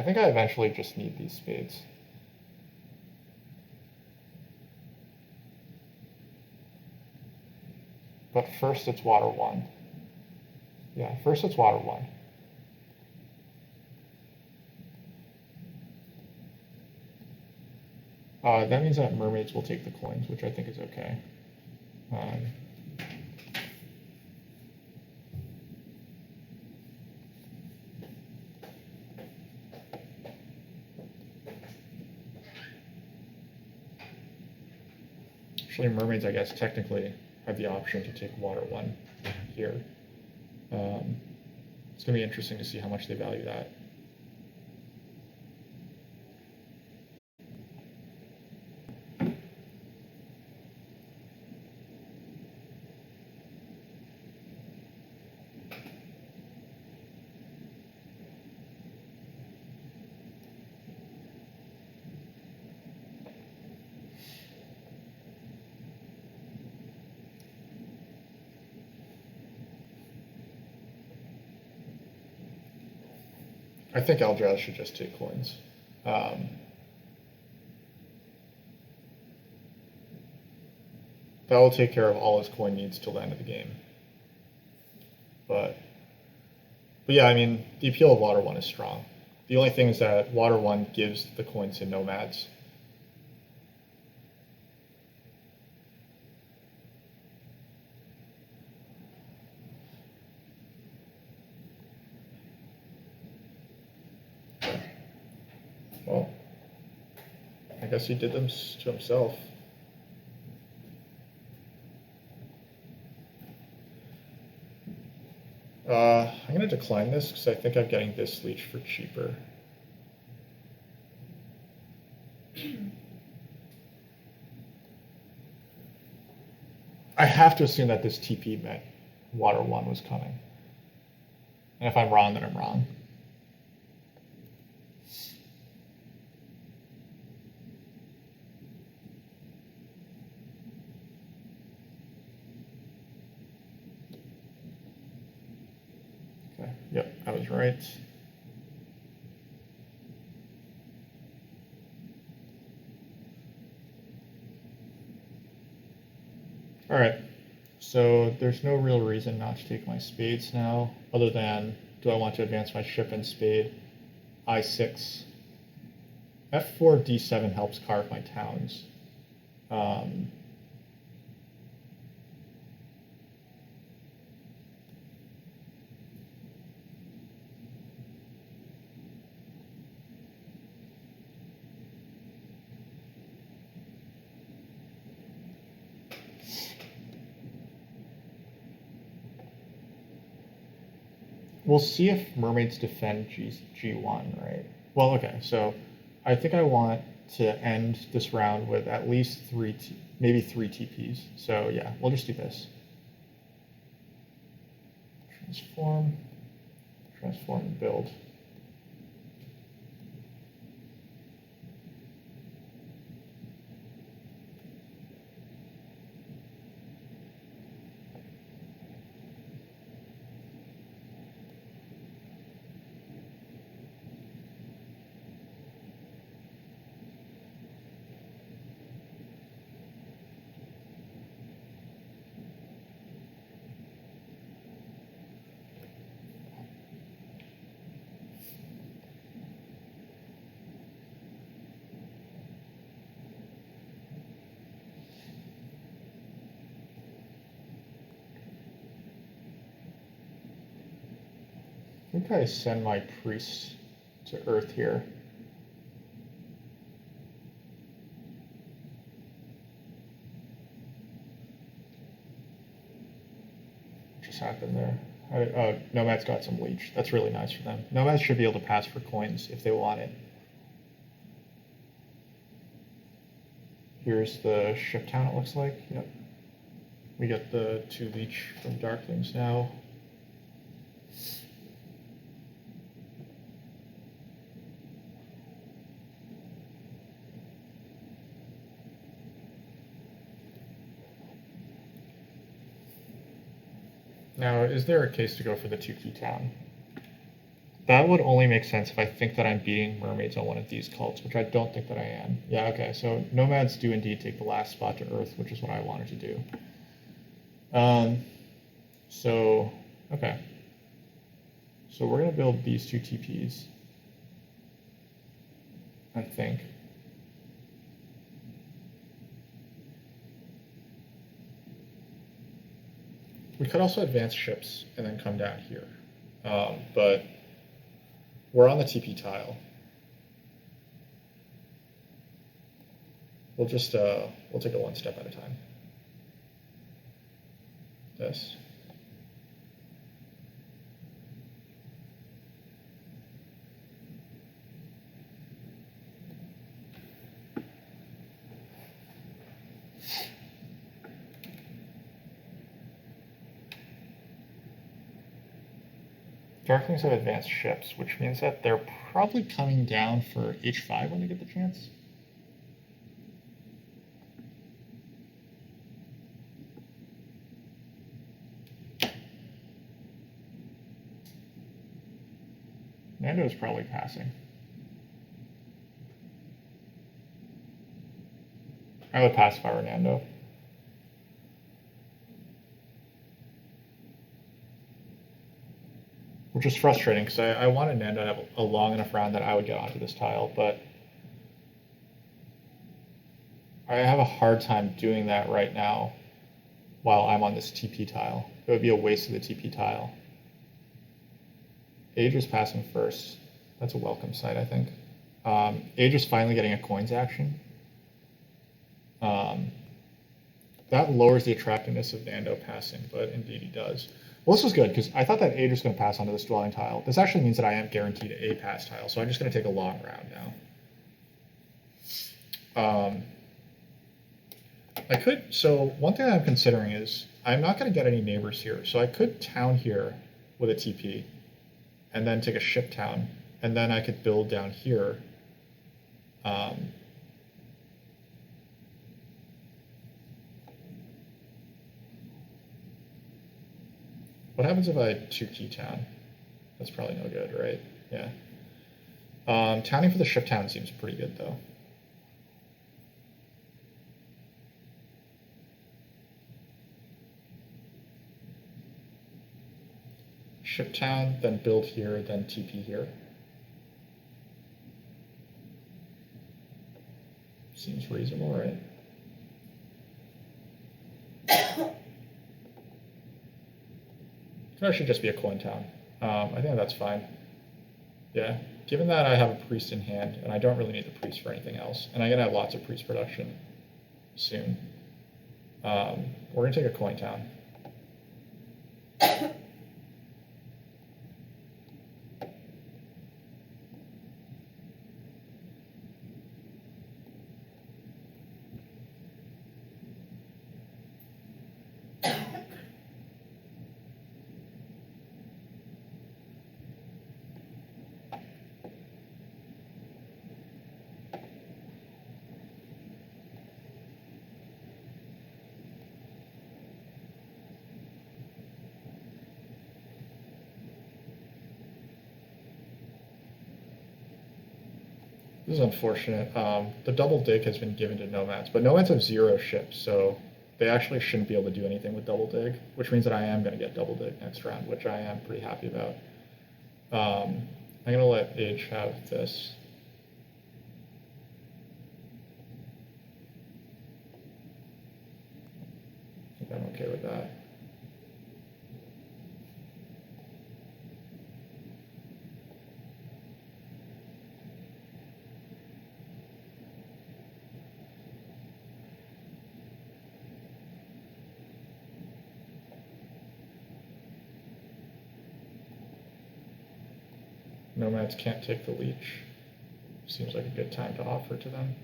I think I eventually just need these spades. But first it's water 1. Yeah, first it's water 1. That means that mermaids will take the coins, which I think is okay. Actually, mermaids, I guess, technically have the option to take water 1 here. It's going to be interesting to see how much they value that. I think Eldrazi should just take coins. That will take care of all his coin needs till the end of the game. But yeah, I mean, the appeal of water 1 is strong. The only thing is that water 1 gives the coins to nomads. Well, I guess he did them to himself. I'm going to decline this because I think I'm getting this leech for cheaper. I have to assume that this TP meant water 1 was coming. And if I'm wrong, then I'm wrong. Okay, yep, I was right. All right, so there's no real reason not to take my spades now, other than, do I want to advance my ship and spade? I6. F4, D7 helps carve my towns. We'll see if mermaids defend G1, right? Well, okay, so I think I want to end this round with at least maybe three TPs. So yeah, we'll just do this. Transform, and build. I think I send my priest to Earth here. What just happened there? Nomad's got some leech. That's really nice for them. Nomads should be able to pass for coins if they want it. Here's the ship town, it looks like. Yep. We get the 2 leech from Darklings now. Now, is there a case to go for the 2 key town? That would only make sense if I think that I'm beating mermaids on one of these cults, which I don't think that I am. Yeah, okay, so nomads do indeed take the last spot to Earth, which is what I wanted to do. So, okay. So we're going to build these two TPs, I think. We could also advance ships and then come down here. But we're on the TP tile. We'll just, we'll take it one step at a time. This. Darklings have advanced ships, which means that they're probably coming down for H5 when they get the chance. Nando is probably passing. I would pass if I were Nando. Which is frustrating because I wanted Nando to have a long enough round that I would get onto this tile, but I have a hard time doing that right now while I'm on this TP tile. It would be a waste of the TP tile. Age is passing first. That's a welcome sight, I think. Age is finally getting a coins action. That lowers the attractiveness of Nando passing, but indeed he does. Well, this was good, because I thought that Age was going to pass onto this dwelling tile. This actually means that I am guaranteed a pass tile, so I'm just going to take a long round now. I could, so one thing I'm considering is, I'm not going to get any neighbors here, so I could town here with a TP, and then take a ship town, and then I could build down here. What happens if I 2-key town? That's probably no good, right? Yeah. Towning for the ship town seems pretty good, though. Ship town, then build here, then TP here. Seems reasonable, right? Could actually just be a coin town. I think that's fine. Yeah, given that I have a priest in hand, and I don't really need the priest for anything else, and I'm going to have lots of priest production soon, we're going to take a coin town. This is unfortunate. The double dig has been given to nomads, but nomads have 0 ships, so they actually shouldn't be able to do anything with double dig, which means that I am going to get double dig next round, which I am pretty happy about. I'm going to let Age have this. I think I'm okay with that. Nomads can't take the leech. Seems like a good time to offer to them.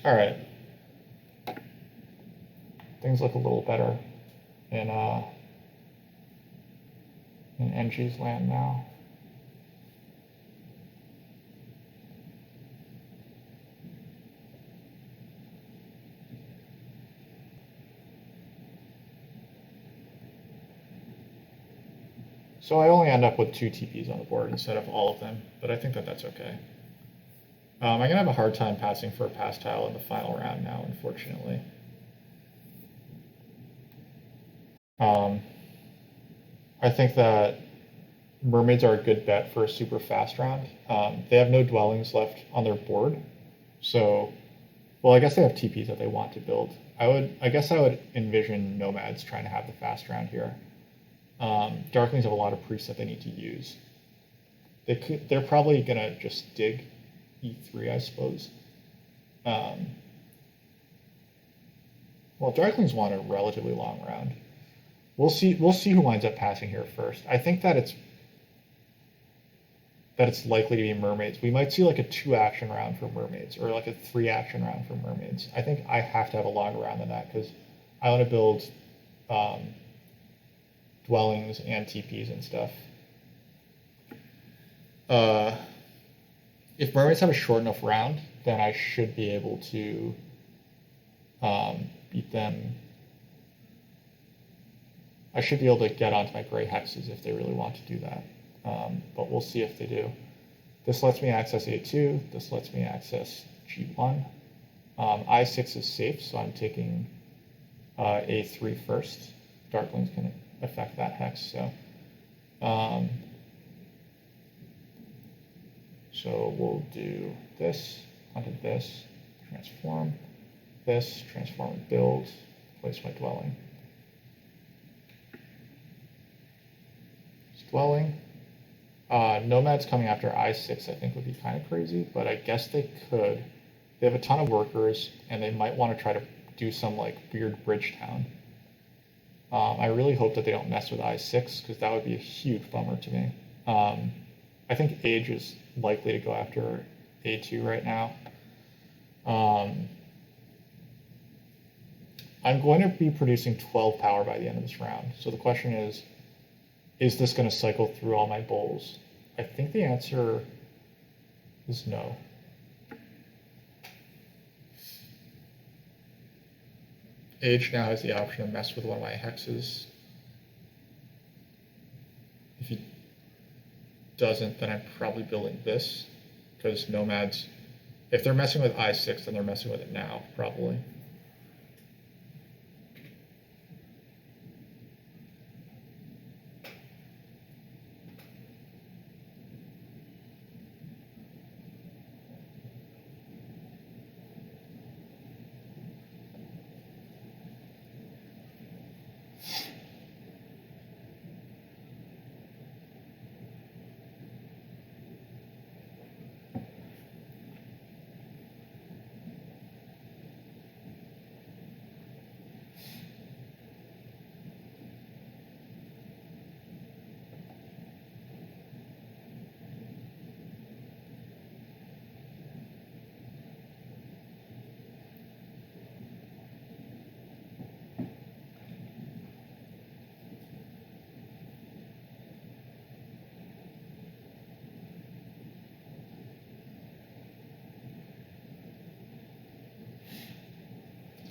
All right. Things look a little better in NG's land now. So I only end up with 2 TPs on the board instead of all of them, but I think that that's okay. I'm going to have a hard time passing for a pass tile in the final round now, unfortunately. I think that mermaids are a good bet for a super fast round. They have no dwellings left on their board, so, well, I guess they have TPs that they want to build. I guess I would envision nomads trying to have the fast round here. Darklings have a lot of priests that they need to use. They're probably gonna just dig E3, I suppose. Well, Darklings want a relatively long round. We'll see who winds up passing here first. I think that it's likely to be mermaids. We might see like a 2-action round for mermaids, or like a 3-action round for mermaids. I think I have to have a longer round than that because I want to build dwellings and TPs and stuff. If mermaids have a short enough round, then I should be able to beat them. I should be able to get onto my gray hexes if they really want to do that. But we'll see if they do. This lets me access A2. This lets me access G1. I6 is safe, so I'm taking A3 first. Darklings can affect that hex, so. So we'll do this onto this, transform and build, place my dwelling. Dwelling. Nomads coming after I6 I think would be kind of crazy, but I guess they could. They have a ton of workers, and they might want to try to do some like weird bridge town. I really hope that they don't mess with I6 because that would be a huge bummer to me. I think Age is likely to go after A2 right now. I'm going to be producing 12 power by the end of this round. So the question is this going to cycle through all my bowls? I think the answer is no. Age now has the option to mess with one of my hexes. If he doesn't, then I'm probably building this, because nomads, if they're messing with I6, then they're messing with it now, probably.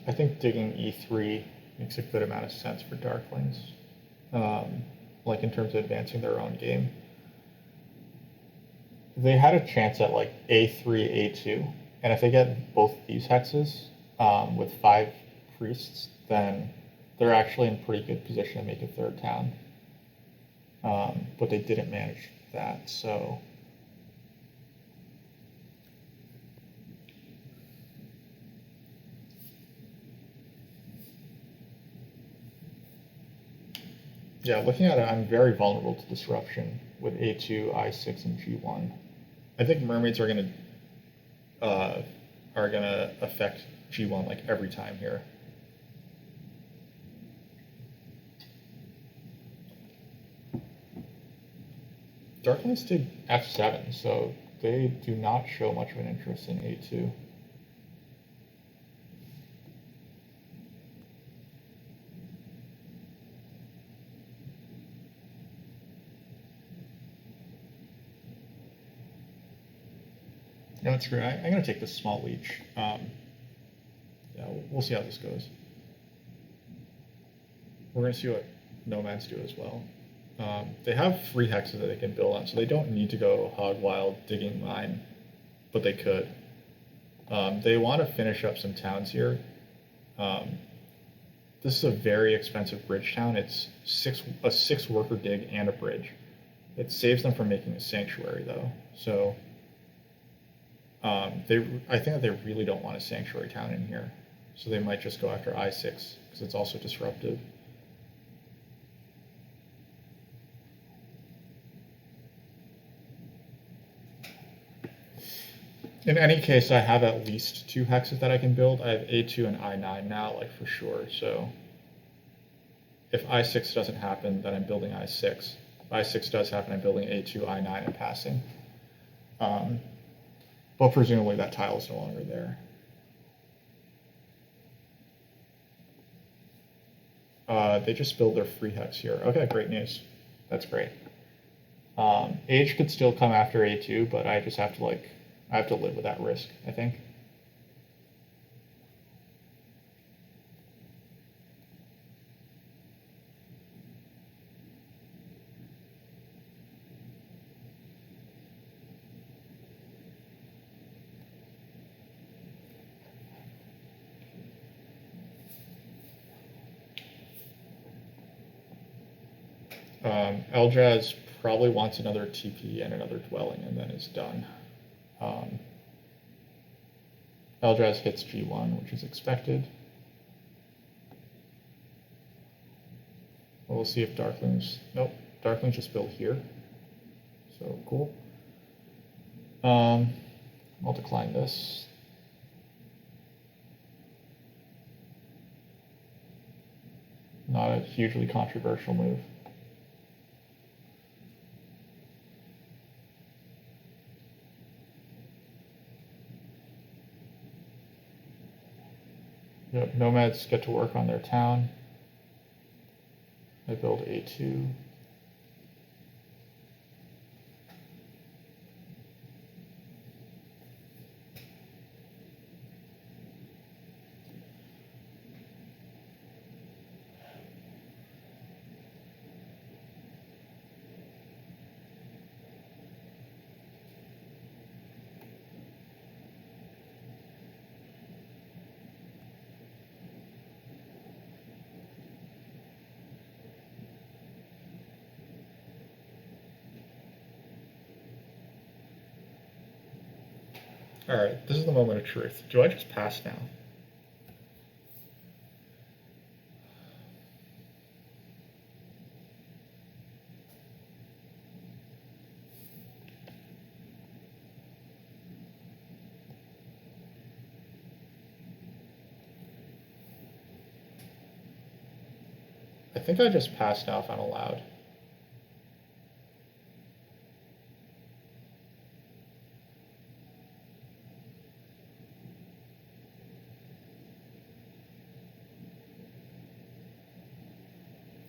I think digging E3 makes a good amount of sense for Darklings, like in terms of advancing their own game. They had a chance at like A3, A2, and if they get both these hexes with 5 priests, then they're actually in pretty good position to make a 3rd town. But they didn't manage that, so. Yeah, looking at it, I'm very vulnerable to disruption with A2, I6, and G1. I think mermaids are gonna affect G1 like every time here. Darklings did F7, so they do not show much of an interest in A2. No, it's great. I'm going to take this small leech. Yeah, we'll see how this goes. We're going to see what nomads do as well. They have free hexes that they can build on, so they don't need to go hog wild digging mine, but they could. They want to finish up some towns here. This is a very expensive bridge town. It's a six worker dig and a bridge. It saves them from making a sanctuary though. So I think that they really don't want a sanctuary town in here. So they might just go after I6 because it's also disruptive. In any case, I have at least 2 hexes that I can build. I have A2 and I9 now, like for sure. So if I6 doesn't happen, then I'm building I6. If I6 does happen, I'm building A2, I9, and passing. But presumably that tile is no longer there. They just build their free hex here. Okay, great news. That's great. Age could still come after A2, but I just have to I have to live with that risk, I think. Eldraz probably wants another TP and another dwelling and then is done. Eldraz hits G1, which is expected. We'll see if Darklings, nope, Darklings just built here. So cool. I'll decline this. Not a hugely controversial move. Yep, nomads get to work on their town. I build A2. All right, this is the moment of truth. Do I just pass now? I think I just pass now if I'm allowed.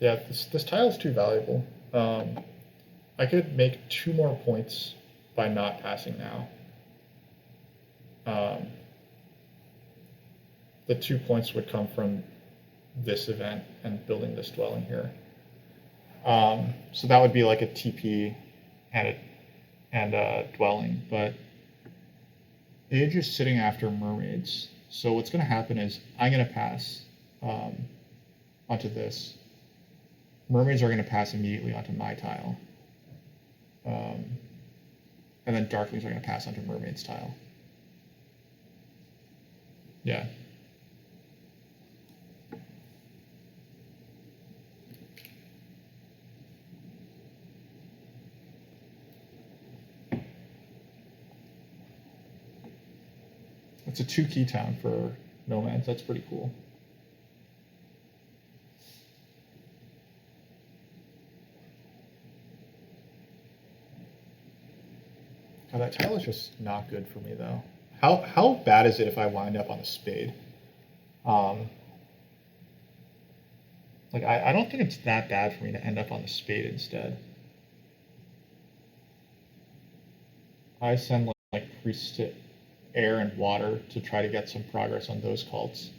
Yeah, this tile is too valuable. I could make 2 more points by not passing now. The 2 points would come from this event and building this dwelling here. So that would be like a TP and a dwelling, but Age is sitting after mermaids. So what's going to happen is I'm going to pass onto this. Mermaids are going to pass immediately onto my tile. And then Darklings are going to pass onto Mermaid's tile. Yeah. It's a 2 key town for nomads. That's pretty cool. Oh, that tile is just not good for me though. How bad is it if I wind up on the spade? Like I don't think it's that bad for me to end up on the spade instead. I send like priests to air and water to try to get some progress on those cults.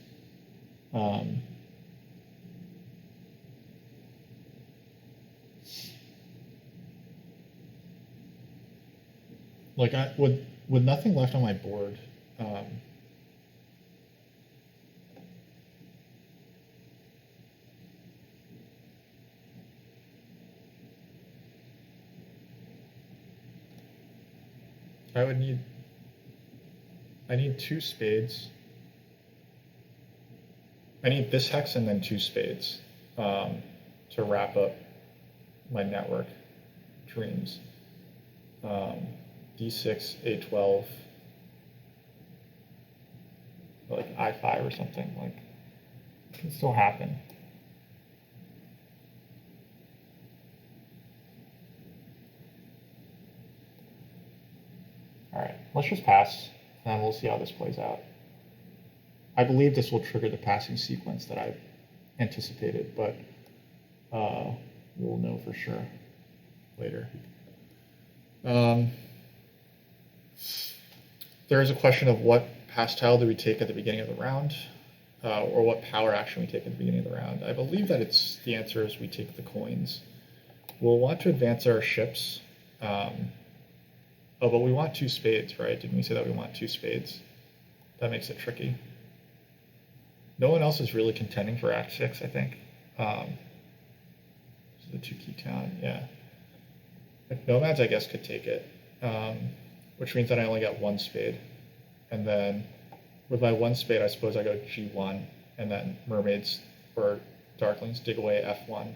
Like I with nothing left on my board. I would need. I need 2 spades. I need this hex and then 2 spades to wrap up my network dreams. D6, A12, like I5 or something. Like, it can still happen. All right, let's just pass, and we'll see how this plays out. I believe this will trigger the passing sequence that I anticipated, but we'll know for sure later. There is a question of what pass tile do we take at the beginning of the round, or what power action we take at the beginning of the round. I believe that the answer is we take the coins. We'll want to advance our ships. Oh, but we want 2 spades, right? Didn't we say that we want 2 spades? That makes it tricky. No one else is really contending for Act 6, I think. This is the 2-key town, yeah. If nomads, I guess, could take it, which means that I only got 1 spade. And then with my 1 spade, I suppose I go G1, and then mermaids or darklings dig away F1.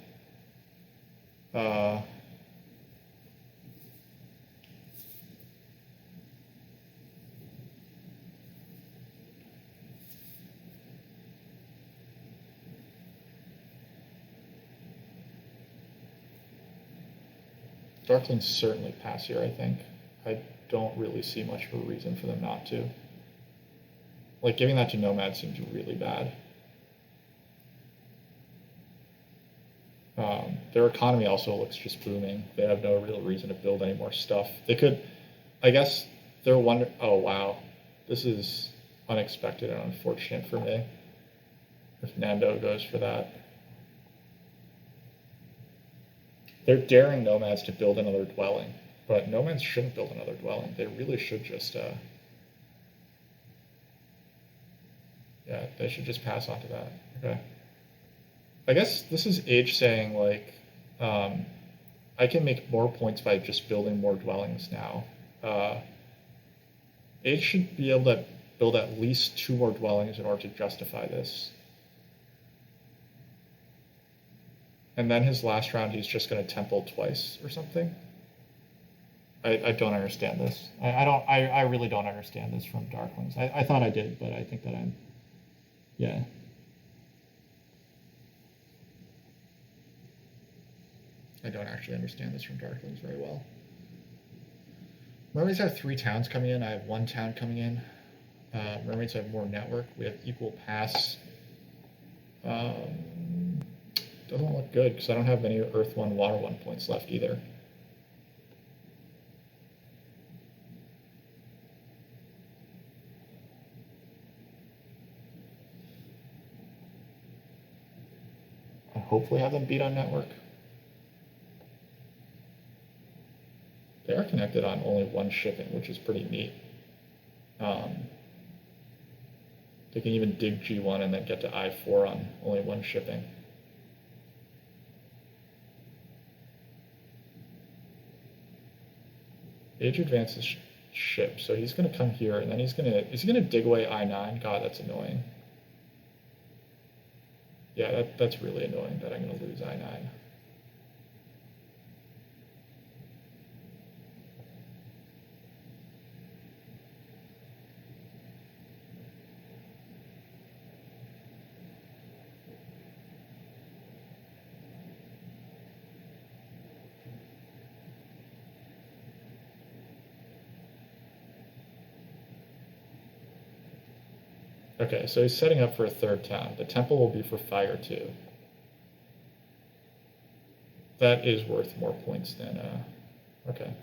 Darklings certainly pass here, I think. I don't really see much of a reason for them not to. Like, giving that to Nomad seems really bad. Their economy also looks just booming. They have no real reason to build any more stuff. They could, I guess, they're wondering, oh wow, this is unexpected and unfortunate for me. If Nando goes for that. They're daring nomads to build another dwelling, but nomads shouldn't build another dwelling. They really should just, yeah, they should just pass on to that. Okay. I guess this is Age saying, like, I can make more points by just building more dwellings now. Age should be able to build at least 2 more dwellings in order to justify this. And then his last round, he's just going to temple twice or something. I don't understand this. I really don't understand this from Darklings. I thought I did, but I think that I'm, yeah. I don't actually understand this from Darklings very well. Mermaids have 3 towns coming in. I have 1 town coming in. Mermaids have more network. We have equal pass. Doesn't look good because I don't have any Earth 1, Water 1 points left either. I hopefully have them beat on network. They are connected on only 1 shipping, which is pretty neat. They can even dig G1 and then get to I4 on only 1 shipping. Age advances ship, so he's going to come here, and then is he going to dig away I9? God, that's annoying. Yeah, that's really annoying that I'm going to lose I9. Okay, so he's setting up for a 3rd town. The temple will be for fire too. That is worth more points than, okay.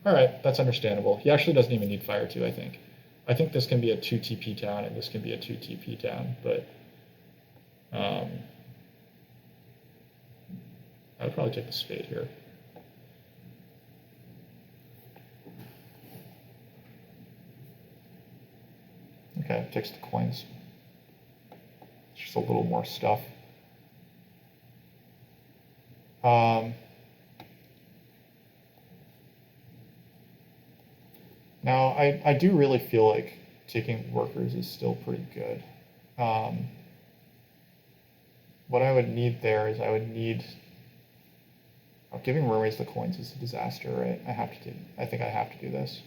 All right, that's understandable. He actually doesn't even need fire 2, I think. I think this can be a 2 TP town and this can be a 2 TP town, but I would probably take the spade here. Okay, takes the coins. Just a little more stuff. Now, I do really feel like taking workers is still pretty good. What I would need there is I would need... Oh, giving mermaids the coins is a disaster, right? I think I have to do this.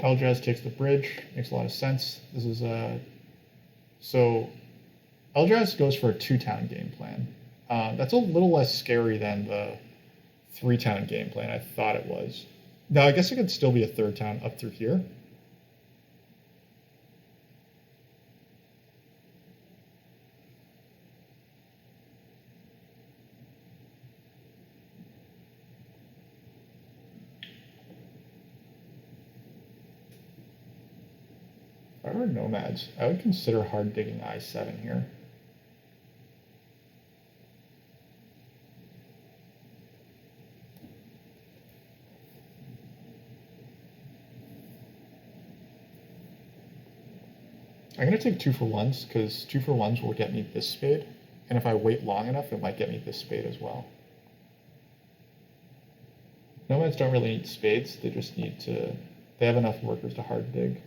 Eldrazi takes the bridge, makes a lot of sense. This is so Eldrazi goes for a 2-town game plan. That's a little less scary than the 3-town game plan I thought it was. Now I guess it could still be a 3rd town up through here. If I were nomads, I would consider hard digging I7 here. I'm going to take 2-for-1s, because 2-for-1s will get me this spade, and if I wait long enough, it might get me this spade as well. Nomads don't really need spades, they just need to... They have enough workers to hard dig.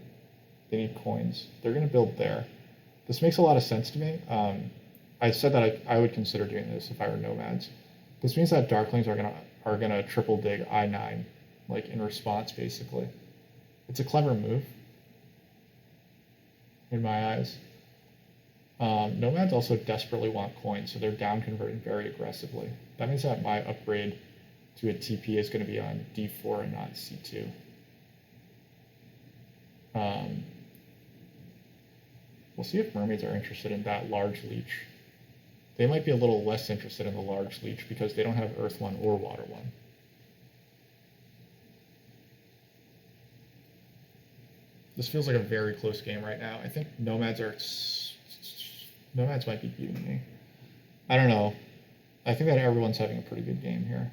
They need coins. They're going to build there. This makes a lot of sense to me. I said that I would consider doing this if I were nomads. This means that Darklings are gonna triple dig I9, like in response, basically. It's a clever move, in my eyes. Nomads also desperately want coins, so they're down converting very aggressively. That means that my upgrade to a TP is going to be on D4 and not C2. We'll see if mermaids are interested in that large leech. They might be a little less interested in the large leech because they don't have Earth 1 or Water 1. This feels like a very close game right now. I think nomads might be beating me. I don't know. I think that everyone's having a pretty good game here.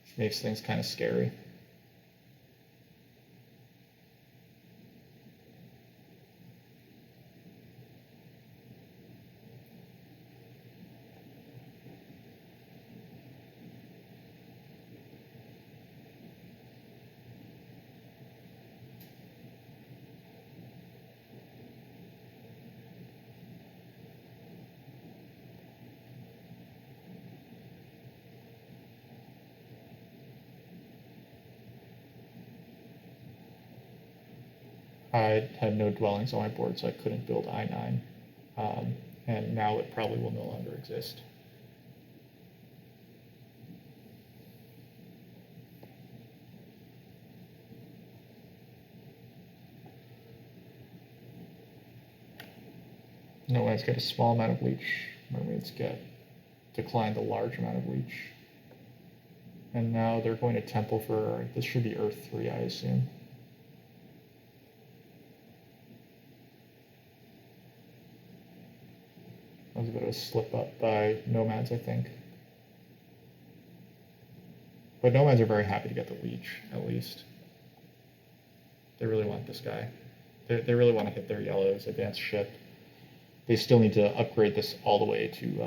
Which makes things kind of scary. I had no dwellings on my board, so I couldn't build I9. And now it probably will no longer exist. Nomads get a small amount of leech. Mermaids decline the large amount of leech. And now they're going to temple for, this should be Earth 3, I assume. That was a bit of a slip up by Nomads, I think. But Nomads are very happy to get the leech, at least. They really want this guy. They really want to hit their yellows, advanced ship. They still need to upgrade this all the way to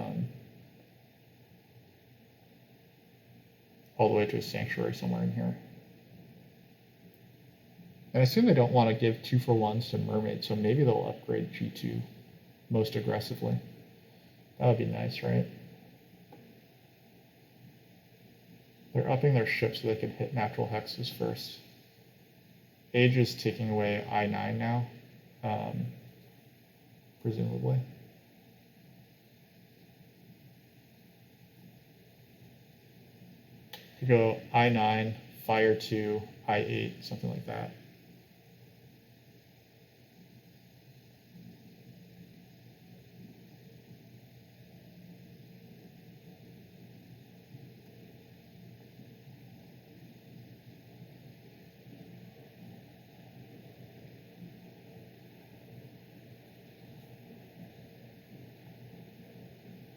a sanctuary somewhere in here. And I assume they don't want to give 2-for-1s to mermaids, so maybe they'll upgrade G2 most aggressively. That would be nice, right? They're upping their ships so they can hit natural hexes first. Age is taking away I9 now, presumably. You go I9, Fire 2, I8, something like that.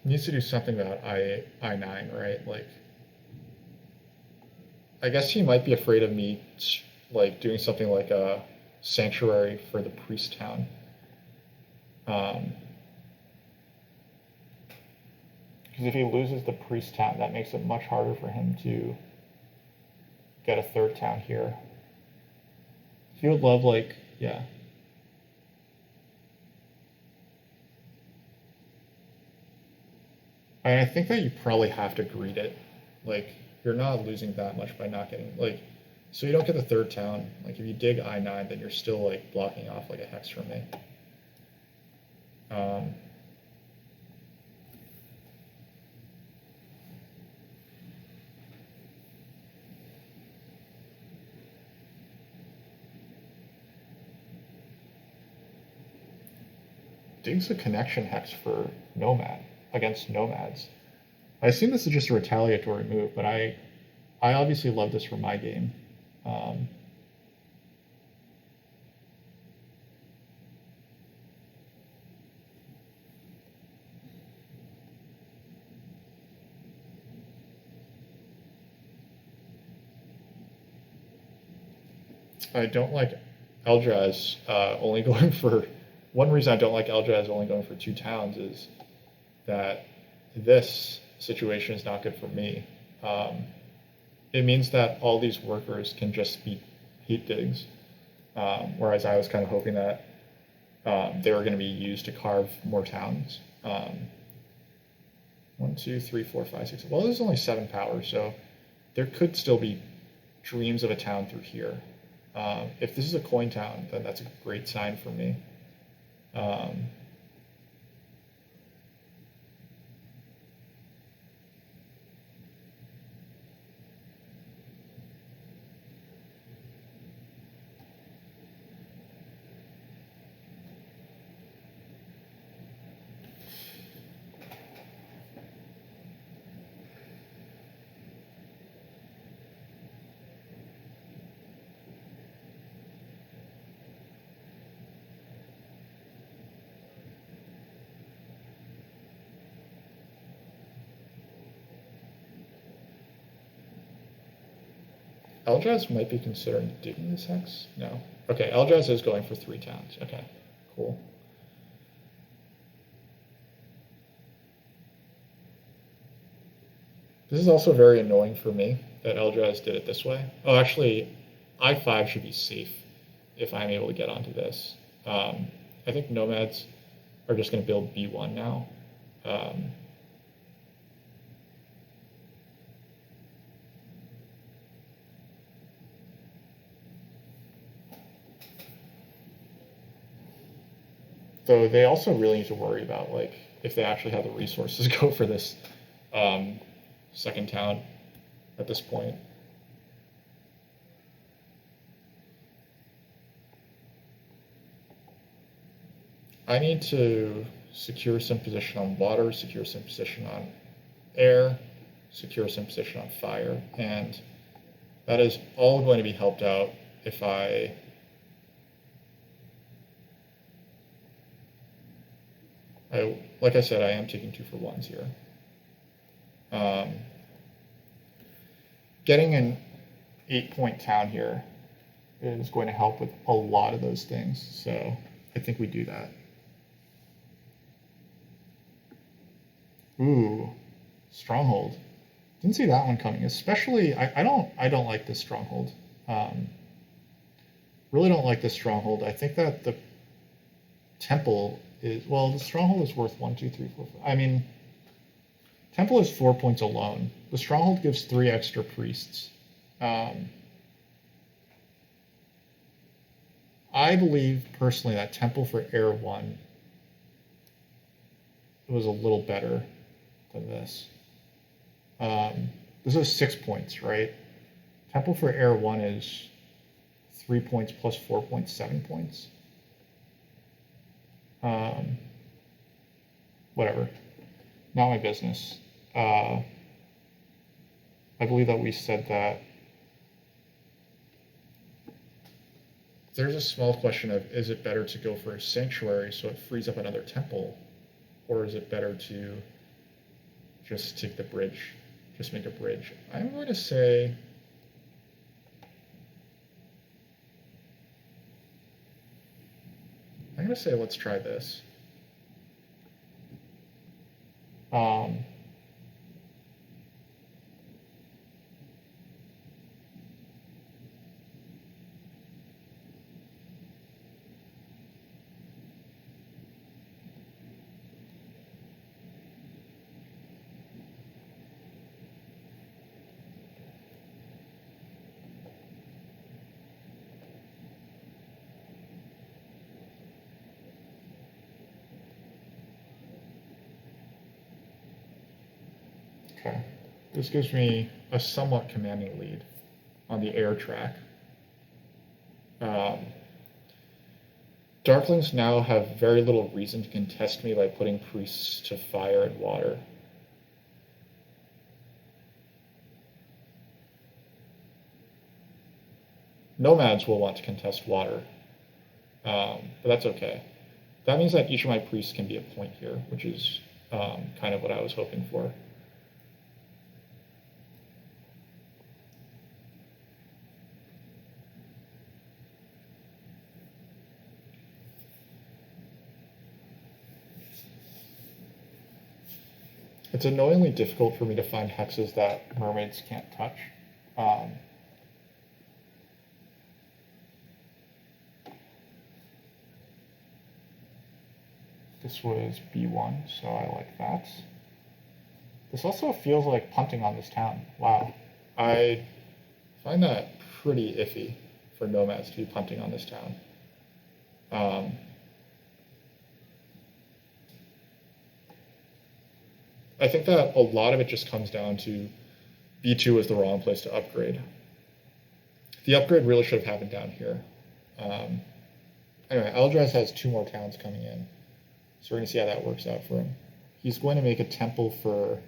needs to do something about I9, right? Like, I guess he might be afraid of me, like, doing something like a sanctuary for the priest town. Because if he loses the priest town, that makes it much harder for him to get a third town here. He would love, like, yeah. I think that you probably have to greed it. Like, you're not losing that much by not getting, like, so you don't get the third town. Like, if you dig I9, then you're still, like, blocking off, like, a hex from me. Dig's a connection hex for Nomad, against Nomads. I assume this is just a retaliatory move, but I obviously love this for my game. I don't like Eldraz only going for. One reason I don't like Eldraz only going for 2 towns is that this situation is not good for me. It means that all these workers can just be heat digs, whereas I was kind of hoping that they were going to be used to carve more towns. 1, 2, 3, 4, 5, 6. Well, there's only 7 power, so there could still be dreams of a town through here. If this is a coin town, then that's a great sign for me. Eldraz might be considering digging this hex. No. Okay, Eldraz is going for 3 towns. Okay, cool. This is also very annoying for me that Eldraz did it this way. Oh, actually, I5 should be safe if I'm able to get onto this. I think Nomads are just going to build B1 now. So they also really need to worry about, like, if they actually have the resources to go for this second town at this point. I need to secure some position on water, secure some position on air, secure some position on fire, and that is all going to be helped out if like I said, I am taking 2-for-1s here. Getting an 8-point town here is going to help with a lot of those things, so I think we do that. Ooh, Stronghold. Didn't see that one coming. Especially, I don't like this Stronghold. Really don't like this Stronghold. I think that the Temple is, well, the Stronghold is worth 1, 2, 3, 4, 5. I mean, Temple is 4 points alone. The Stronghold gives 3 extra priests. I believe personally that Temple for Air 1 was a little better than this. This is 6 points, right? Temple for Air 1 is 3 points plus 4 points, 7 points. Whatever. Not my business. I believe that we said that there's a small question of, is it better to go for a sanctuary so it frees up another temple, or is it better to just take the bridge, just make a bridge. I'm going to say let's try this. Okay, this gives me a somewhat commanding lead on the air track. Darklings now have very little reason to contest me by putting priests to fire and water. Nomads will want to contest water, but that's okay. That means that each of my priests can be a point here, which is kind of what I was hoping for. It's annoyingly difficult for me to find hexes that mermaids can't touch. This was B1, so I like that. This also feels like punting on this town. Wow. I find that pretty iffy for nomads to be punting on this town. I think that a lot of it just comes down to B2 is the wrong place to upgrade. The upgrade really should have happened down here. Anyway, Eldrazi has 2 more towns coming in, so we're going to see how that works out for him. He's going to make a temple for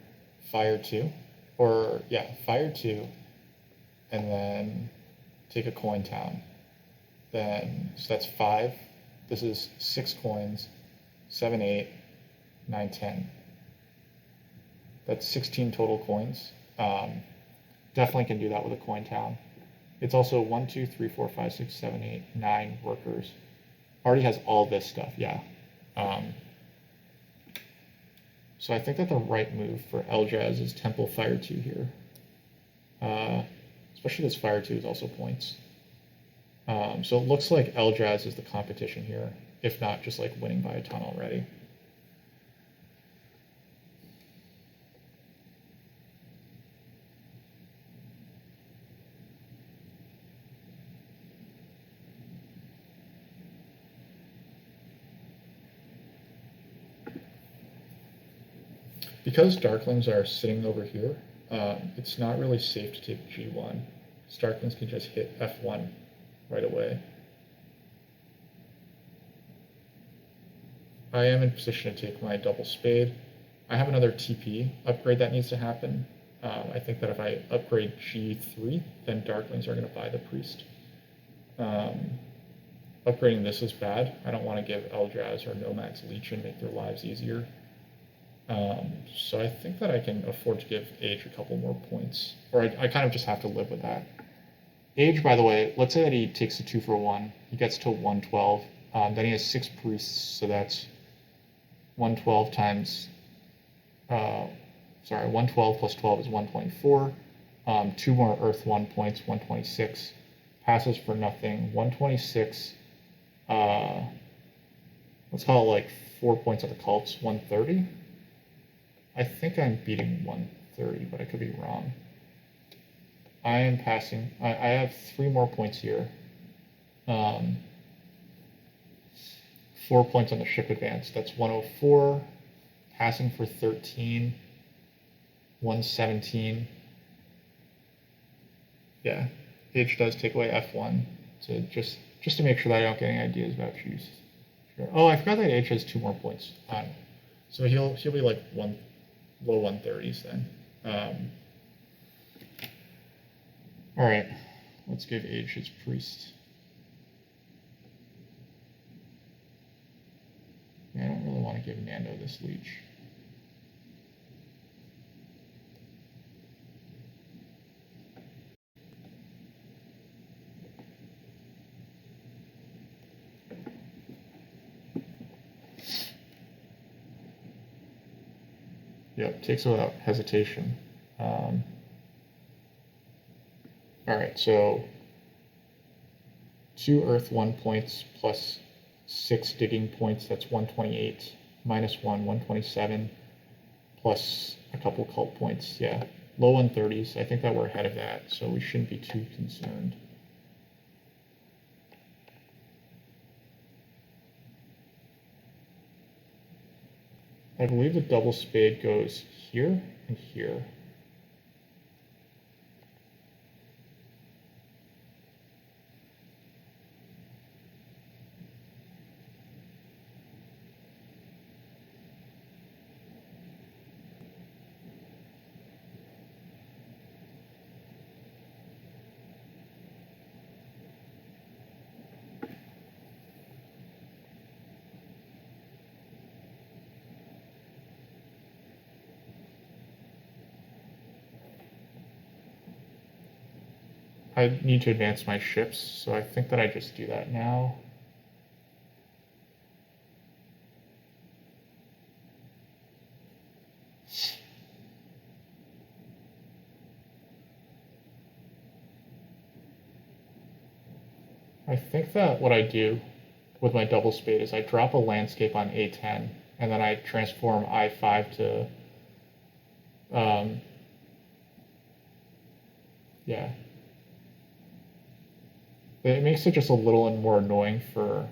Fire 2, or yeah, Fire 2, and then take a coin town. Then, so that's 5. This is 6 coins, 7, 8, 9, 10. That's 16 total coins. Definitely can do that with a coin town. It's also 1, 2, 3, 4, 5, 6, 7, 8, 9 workers. Already has all this stuff, yeah. So I think that the right move for Eldrazi is Temple Fire 2 here. Especially this Fire 2 is also points. So it looks like Eldrazi is the competition here, if not just like winning by a ton already. Because Darklings are sitting over here, it's not really safe to take G1. Darklings can just hit F1 right away. I am in position to take my double spade. I have another TP upgrade that needs to happen. I think that if I upgrade G3, then Darklings are going to buy the priest. Upgrading this is bad. I don't want to give Eldrazi or Nomads Leech and make their lives easier. So I think that I can afford to give Age a couple more points, or I kind of just have to live with that. Age, by the way, let's say that he takes a 2 for 1. He gets to 112. Then he has 6 priests, so that's 112 times, 112 plus 12 is 124. 2 more Earth 1 points, 126. Passes for nothing, 126. Let's call it like 4 points at the cults, 130. I think I'm beating 130, but I could be wrong. I am passing. I have 3 more points here. 4 points on the ship advance. That's 104. Passing for 13. 117. Yeah, Age does take away F1. So just to make sure that I don't get any ideas about juice. Sure. Oh, I forgot that Age has 2 more points on. So he'll be like low 130s then. All right, let's give Age his priest. Yeah, I don't really want to give Nando this leech. Yep, takes without hesitation. All right, so 2 earth 1 points plus 6 digging points, that's 128, minus 1, 127, plus a couple cult points, yeah. Low 130s, I think that we're ahead of that, so we shouldn't be too concerned. I believe the double spade goes here and here. I need to advance my ships, so I think that I just do that now. I think that what I do with my double spade is I drop a landscape on A10, and then I transform I5 to, yeah. It makes it just a little more annoying for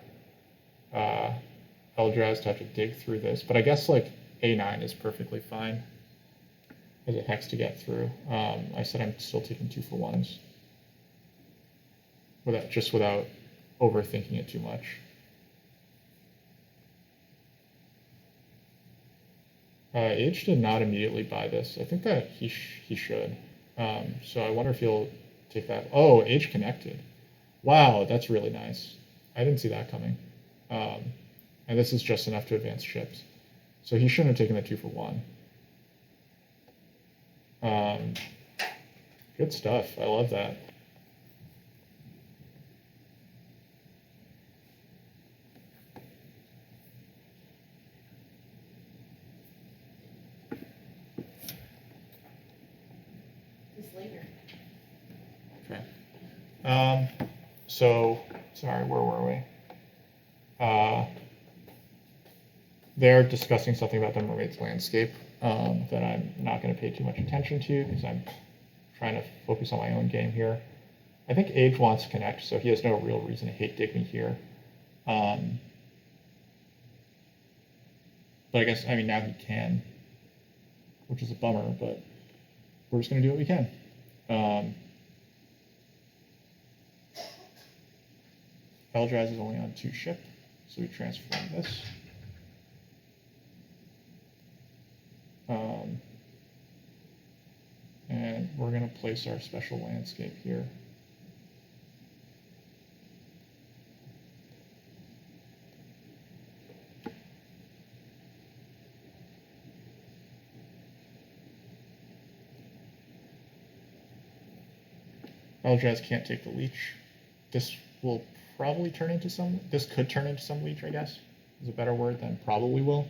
Eldrazi to have to dig through this, but I guess like A9 is perfectly fine as a hex to get through. I said I'm still taking 2-for-1s without overthinking it too much. Age did not immediately buy this. I think that he should. So I wonder if he'll take that. Oh, Age connected. Wow, that's really nice. I didn't see that coming. And this is just enough to advance ships. So he shouldn't have taken the 2-for-1. Good stuff. I love that. Okay. So, sorry, where were we? They're discussing something about the Mermaid's Landscape that I'm not going to pay too much attention to because I'm trying to focus on my own game here. I think Age wants to connect, so he has no real reason to hate dig me here. But I guess, I mean, now he can, which is a bummer, but we're just going to do what we can. Eldrazi is only on 2 ship, so we transform this. And we're going to place our special landscape here. Eldrazi can't take the leech. This will probably turn into some, this could turn into some leech, I guess, is a better word than probably will.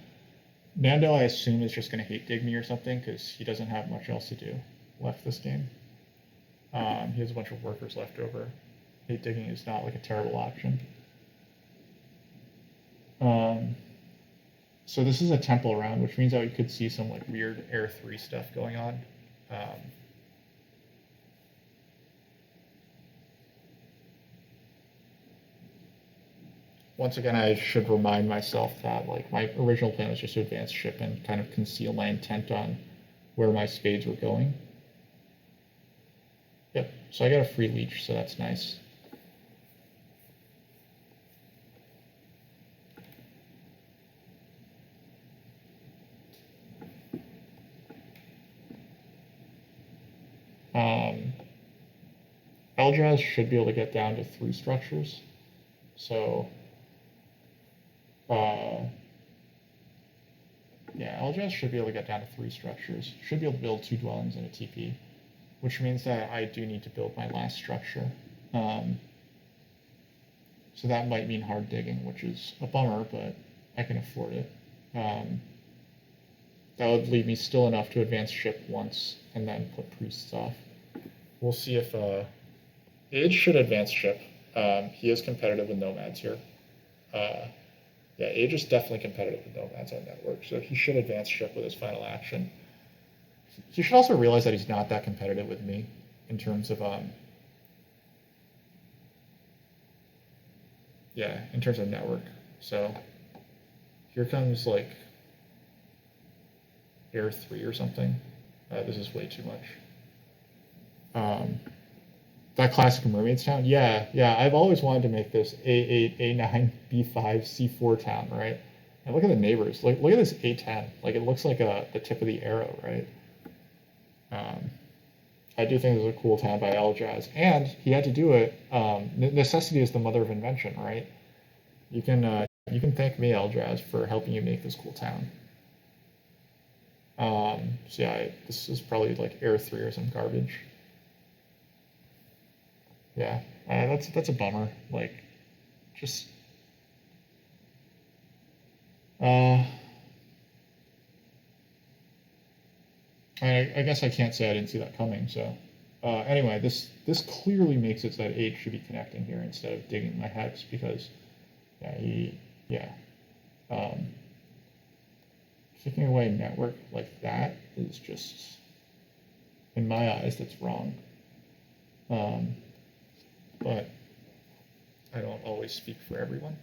Nando, I assume, is just going to hate dig me or something because he doesn't have much else to do left this game. He has a bunch of workers left over. Hate digging is not like a terrible option. So this is a temple round, which means that we could see some like weird Air 3 stuff going on. Once again, I should remind myself that like my original plan was just to advance ship and kind of conceal my intent on where my spades were going. Yep, so I got a free leech, so that's nice. Eldrazi should be able to get down to 3 structures. So, yeah, Eldrazi should be able to get down to 3 structures. Should be able to build 2 dwellings and a TP, which means that I do need to build my last structure. So that might mean hard digging, which is a bummer, but I can afford it. That would leave me still enough to advance ship once and then put priests off. We'll see if Age should advance ship. He is competitive with nomads here. Yeah, Age is definitely competitive with nomads on network, so he should advance ship with his final action. He should also realize that he's not that competitive with me in terms of yeah, in terms of network. So here comes like Air 3 or something. This is way too much. That classic Mermaids town? Yeah, yeah. I've always wanted to make this A8, A9, B5, C4 town, right? And look at the neighbors. Look at this A10. Like, it looks like the tip of the arrow, right? I do think this is a cool town by Eljaz. And he had to do it. Necessity is the mother of invention, right? You can thank me, Eljaz, for helping you make this cool town. So yeah, this is probably like Air 3 or some garbage. Yeah, that's a bummer. Like, just I guess I can't say I didn't see that coming. So anyway, this clearly makes it so that Age should be connecting here instead of digging my hex because yeah um, kicking away network like that is just, in my eyes, that's wrong. But I don't always speak for everyone.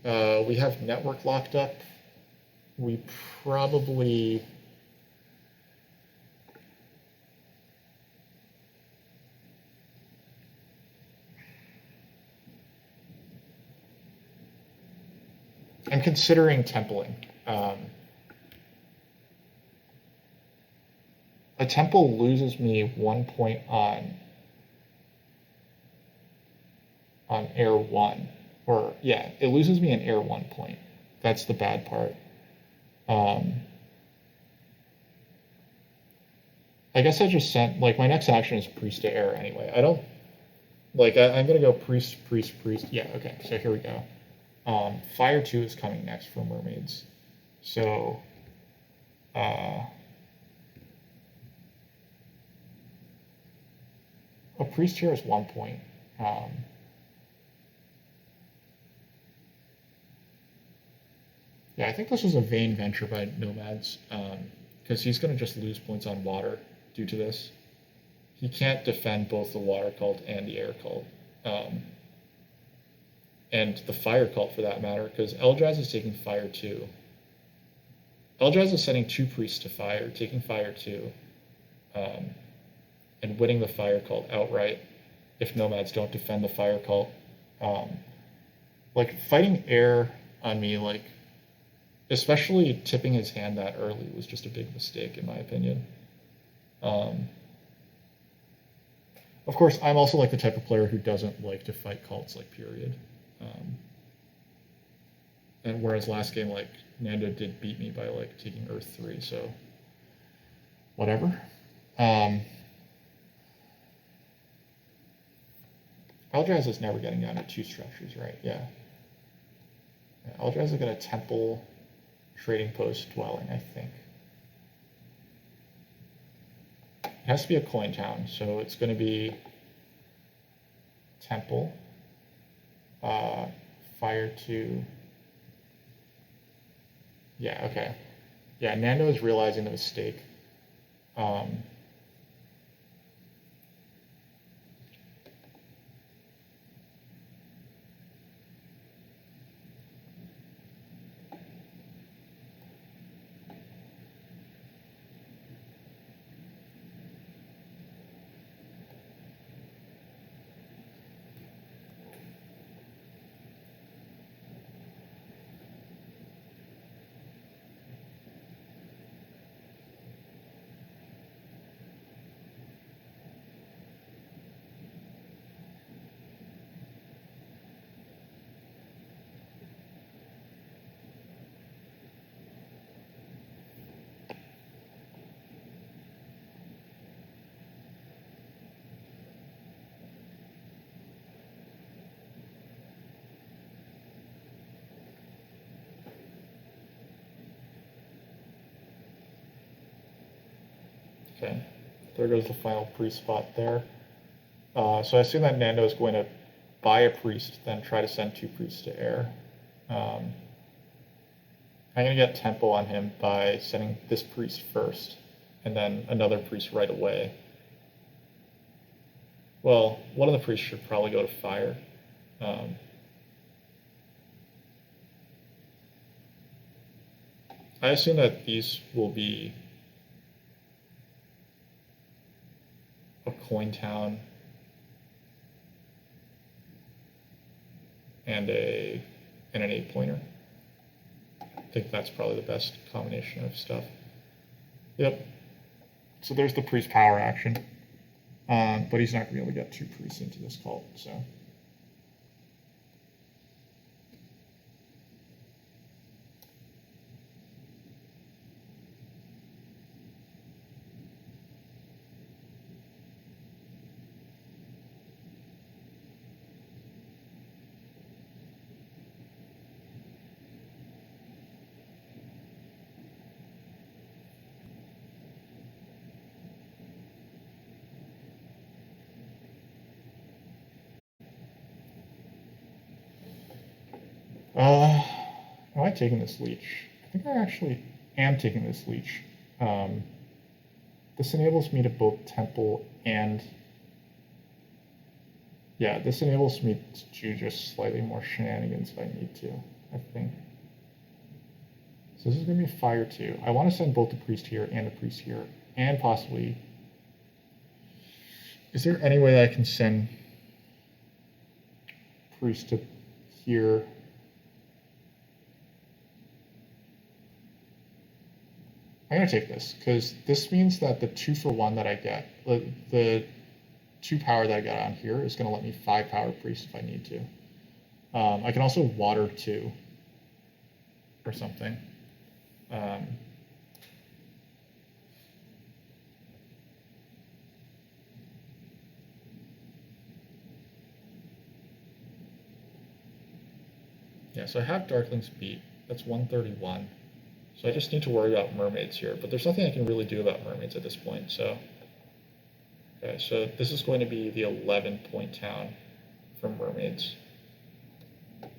We have network locked up. We probably I'm considering templing. A temple loses me 1 point on air 1. Or, yeah, it loses me an air 1 point. That's the bad part. I guess I just sent, like, my next action is priest to air anyway. I don't, like, I'm going to go priest. Yeah, okay, so here we go. Fire 2 is coming next for mermaids. So, a priest here is 1 point. Yeah, I think this was a vain venture by nomads, because he's going to just lose points on water due to this. He can't defend both the water cult and the air cult. And the fire cult for that matter, because Eljaz is taking fire 2. Eljaz is sending 2 priests to fire, taking fire 2, and winning the fire cult outright if nomads don't defend the fire cult. Like, fighting air on me, like, especially tipping his hand that early was just a big mistake, in my opinion. Of course, I'm also like the type of player who doesn't like to fight cults, like, period. And whereas last game, like, Nando did beat me by, like, taking Earth 3, so whatever. Eljaz is never getting down to 2 structures, right? Yeah. Eljaz is going to temple trading post dwelling, I think. It has to be a coin town, so it's going to be temple, fire 2. Yeah, okay. Yeah, Nando is realizing the mistake. Okay, there goes the final priest spot there. So I assume that Nando is going to buy a priest, then try to send 2 priests to air. I'm going to get tempo on him by sending this priest first, and then another priest right away. Well, one of the priests should probably go to fire. I assume that these will be a coin town and an 8-pointer. I think that's probably the best combination of stuff. Yep. So there's the priest power action. But he's not going to be able to get 2 priests into this cult, so. Am I taking this leech? I think I actually am taking this leech. This enables me to both temple and... Yeah, this enables me to do just slightly more shenanigans if I need to, I think. So this is going to be fire 2. I want to send both the priest here and the priest here, and possibly... Is there any way that I can send priest to here? I'm going to take this, because this means that the 2-for-1 that I get, the 2 power that I get on here is going to let me 5 power priest if I need to. I can also water 2 or something. Yeah, so I have Darkling's beat. That's 131. So I just need to worry about mermaids here, but there's nothing I can really do about mermaids at this point, so. Okay, so this is going to be the 11-point town for mermaids.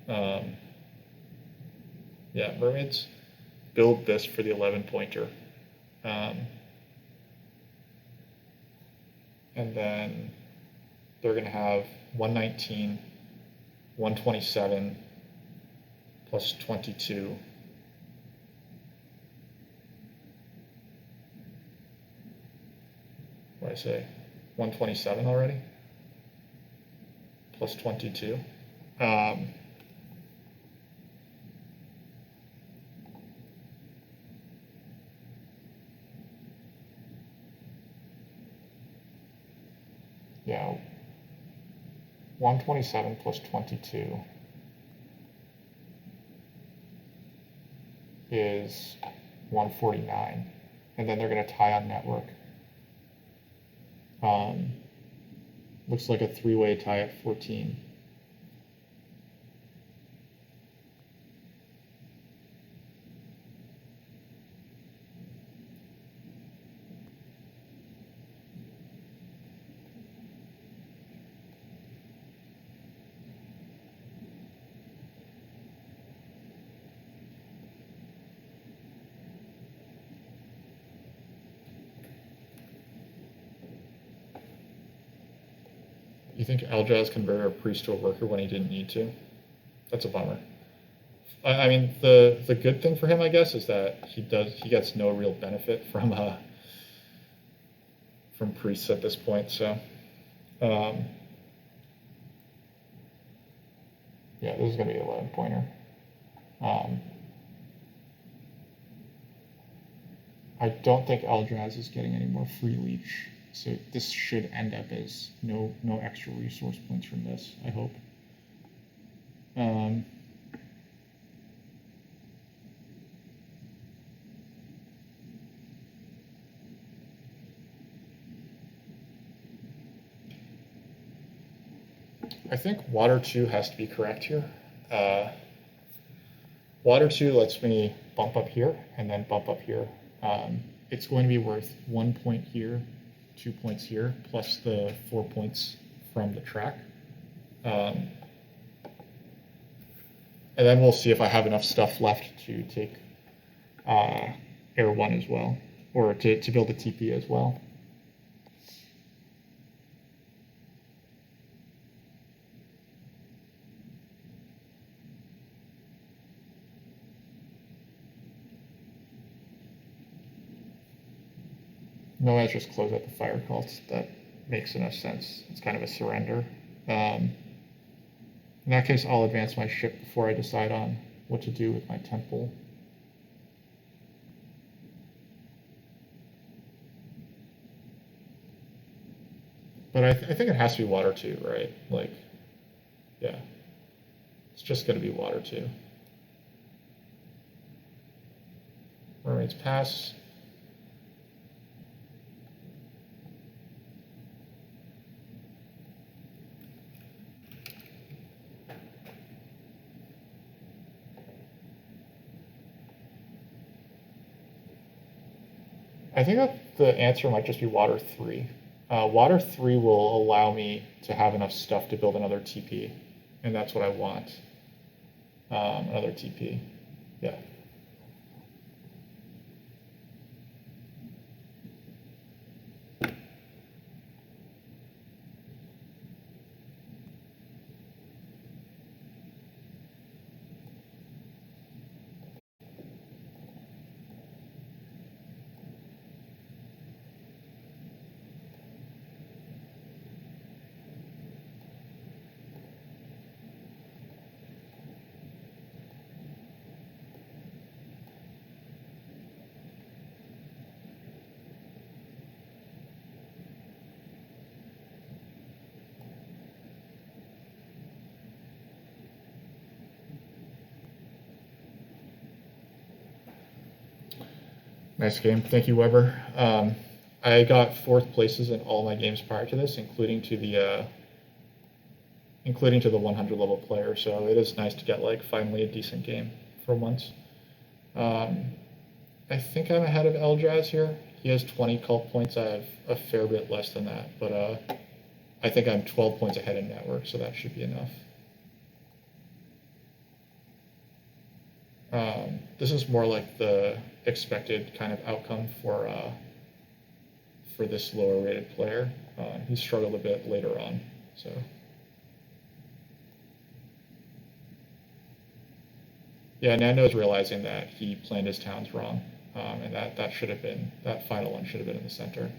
Yeah, mermaids build this for the 11-pointer. And then they're going to have 119, 127, plus 22. What did I say? 127 already? Plus 22. Yeah, 127 plus 22 is 149, and then they're going to tie on network. Looks like a 3-way tie at 14. You think Eldraz converted a priest to a worker when he didn't need to? That's a bummer. I mean, the good thing for him, I guess, is that he gets no real benefit from priests at this point. So, yeah, this is gonna be an 11-pointer. I don't think Eldraz is getting any more free leech. So this should end up as no extra resource points from this, I hope. I think water 2 has to be correct here. Water 2 lets me bump up here and then bump up here. it's going to be worth 1 point here, 2 points here, plus the 4 points from the track. And then we'll see if I have enough stuff left to take Air 1 as well, or to build a TP as well. No, I just close out the fire cults. That makes enough sense. It's kind of a surrender. In that case, I'll advance my ship before I decide on what to do with my temple. But I think it has to be water too, right? Like, yeah. It's just going to be water too. Mermaids pass. I think that the answer might just be water 3. Water 3 will allow me to have enough stuff to build another TP, and that's what I want. Another TP. Yeah. Nice game. Thank you, Weber. I got 4th places in all my games prior to this, including to the 100 level player. So it is nice to get like finally a decent game for once. I think I'm ahead of Eljaz here. He has 20 cult points. I have a fair bit less than that, but I think I'm 12 points ahead in network, so that should be enough. This is more like the expected kind of outcome for this lower rated player. He struggled a bit later on, so. Yeah, Nando's realizing that he planned his towns wrong, and that should have been, that final one should have been in the center.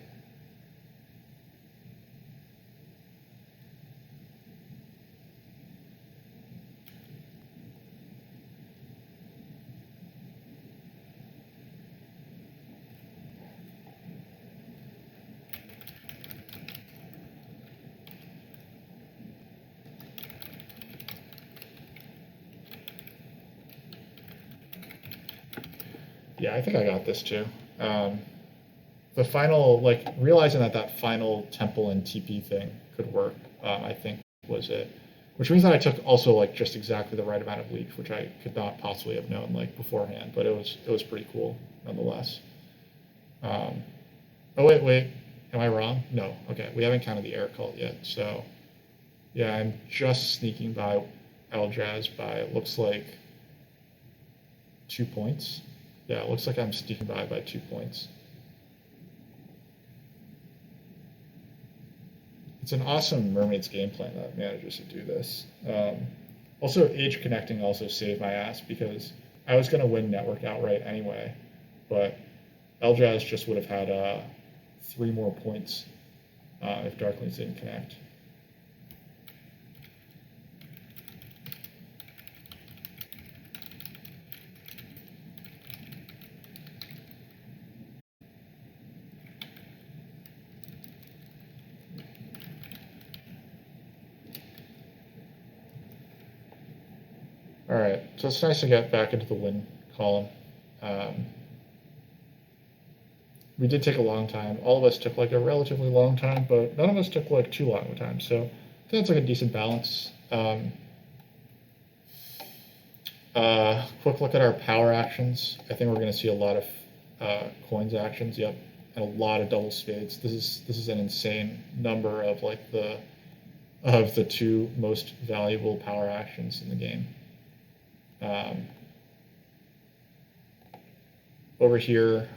Yeah, I think I got this too. The final, like, realizing that final temple and TP thing could work, I think was it. Which means that I took also like just exactly the right amount of leaks, which I could not possibly have known like beforehand, but it was pretty cool nonetheless. Oh wait, am I wrong? No, okay, we haven't counted the air cult yet, so yeah, I'm just sneaking by Eljaz by, it looks like 2 points. Yeah, it looks like I'm sneaking by 2 points. It's an awesome Mermaids game plan that manages to do this. Also, age connecting also saved my ass because I was going to win network outright anyway, but Eljaz just would have had 3 more points if Darklings didn't connect. All right, so it's nice to get back into the win column. We did take a long time. All of us took like a relatively long time, but none of us took like too long a time. So I think that's like a decent balance. Quick look at our power actions. I think we're going to see a lot of coins actions. Yep, and a lot of double spades. This is an insane number of like the two most valuable power actions in the game. Over here,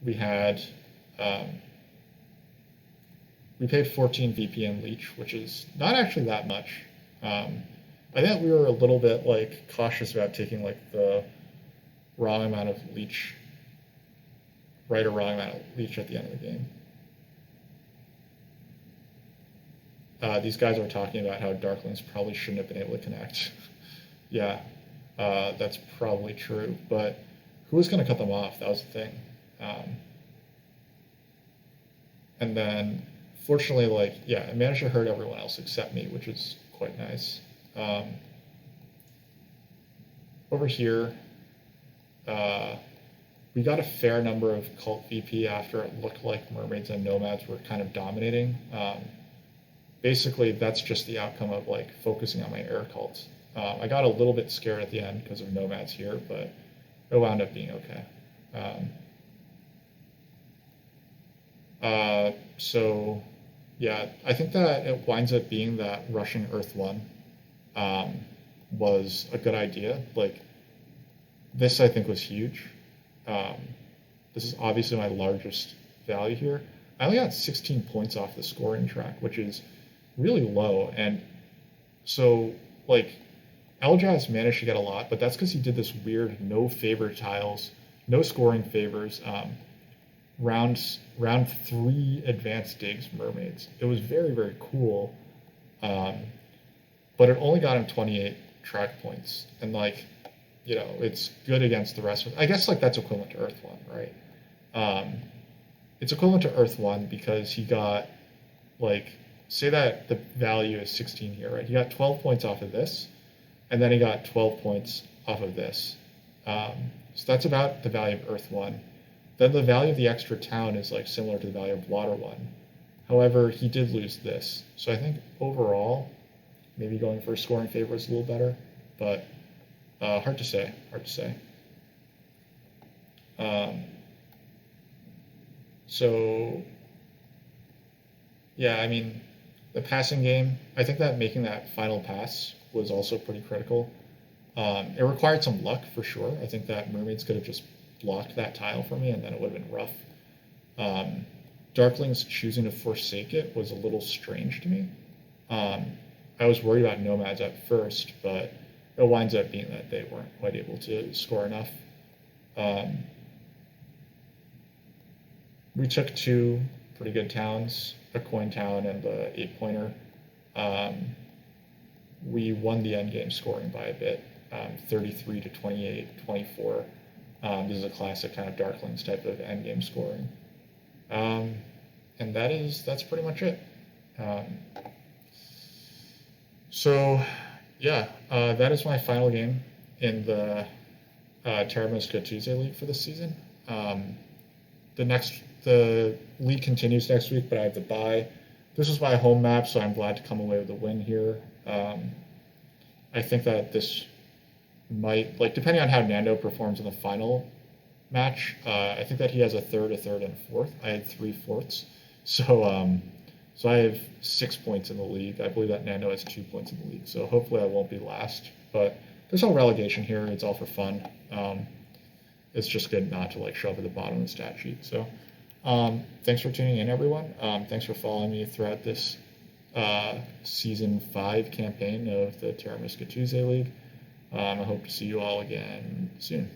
we had we paid 14 VPN leech, which is not actually that much. I think we were a little bit like cautious about taking like the wrong amount of leech, right or wrong amount of leech at the end of the game. These guys are talking about how Darklings probably shouldn't have been able to connect. Yeah, that's probably true, but who was going to cut them off? That was the thing. And then, fortunately, like, yeah, I managed to hurt everyone else except me, which is quite nice. Over here, we got a fair number of cult VP after it looked like mermaids and nomads were kind of dominating. Basically, that's just the outcome of like focusing on my air cults. I got a little bit scared at the end because of nomads here, but it wound up being okay. So yeah, I think that it winds up being that rushing Earth 1 was a good idea. Like, this I think was huge. This is obviously my largest value here. I only got 16 points off the scoring track, which is really low. And so, like, Eljaz managed to get a lot, but that's because he did this weird no favor tiles, no scoring favors, round 3 advanced digs mermaids. It was very, very cool, but it only got him 28 track points. And, like, you know, it's good against the rest of it. I guess, like, that's equivalent to Earth 1, right? It's equivalent to Earth 1 because he got, like, say that the value is 16 here, right? He got 12 points off of this, and then he got 12 points off of this. So that's about the value of Earth 1. Then the value of the extra town is like similar to the value of Water 1. However, he did lose this. So I think overall, maybe going for a scoring favor is a little better, but hard to say, So yeah, I mean, the passing game, I think that making that final pass was also pretty critical. It required some luck for sure. I think that mermaids could have just blocked that tile for me and then it would have been rough. Darklings choosing to forsake it was a little strange to me. I was worried about nomads at first, but it winds up being that they weren't quite able to score enough. We took 2 pretty good towns, a coin town and the 8-pointer. We won the endgame scoring by a bit, 33 to 28, 24. This is a classic kind of Darklings type of endgame scoring. And that's pretty much it. So yeah, that is my final game in the Terra Mystica Tuesday League for this season. The league continues next week, but I have the bye. This was my home map, so I'm glad to come away with a win here. I think that this might, like, depending on how Nando performs in the final match, I think that he has a third, and a fourth. I had 3 fourths. So I have 6 points in the league. I believe that Nando has 2 points in the league. So hopefully I won't be last. But there's no relegation here. It's all for fun. It's just good not to like show up at the bottom of the stat sheet. So thanks for tuning in, everyone. Thanks for following me throughout this Season 5 campaign of the Terra Mystica Tuesday League. I hope to see you all again soon.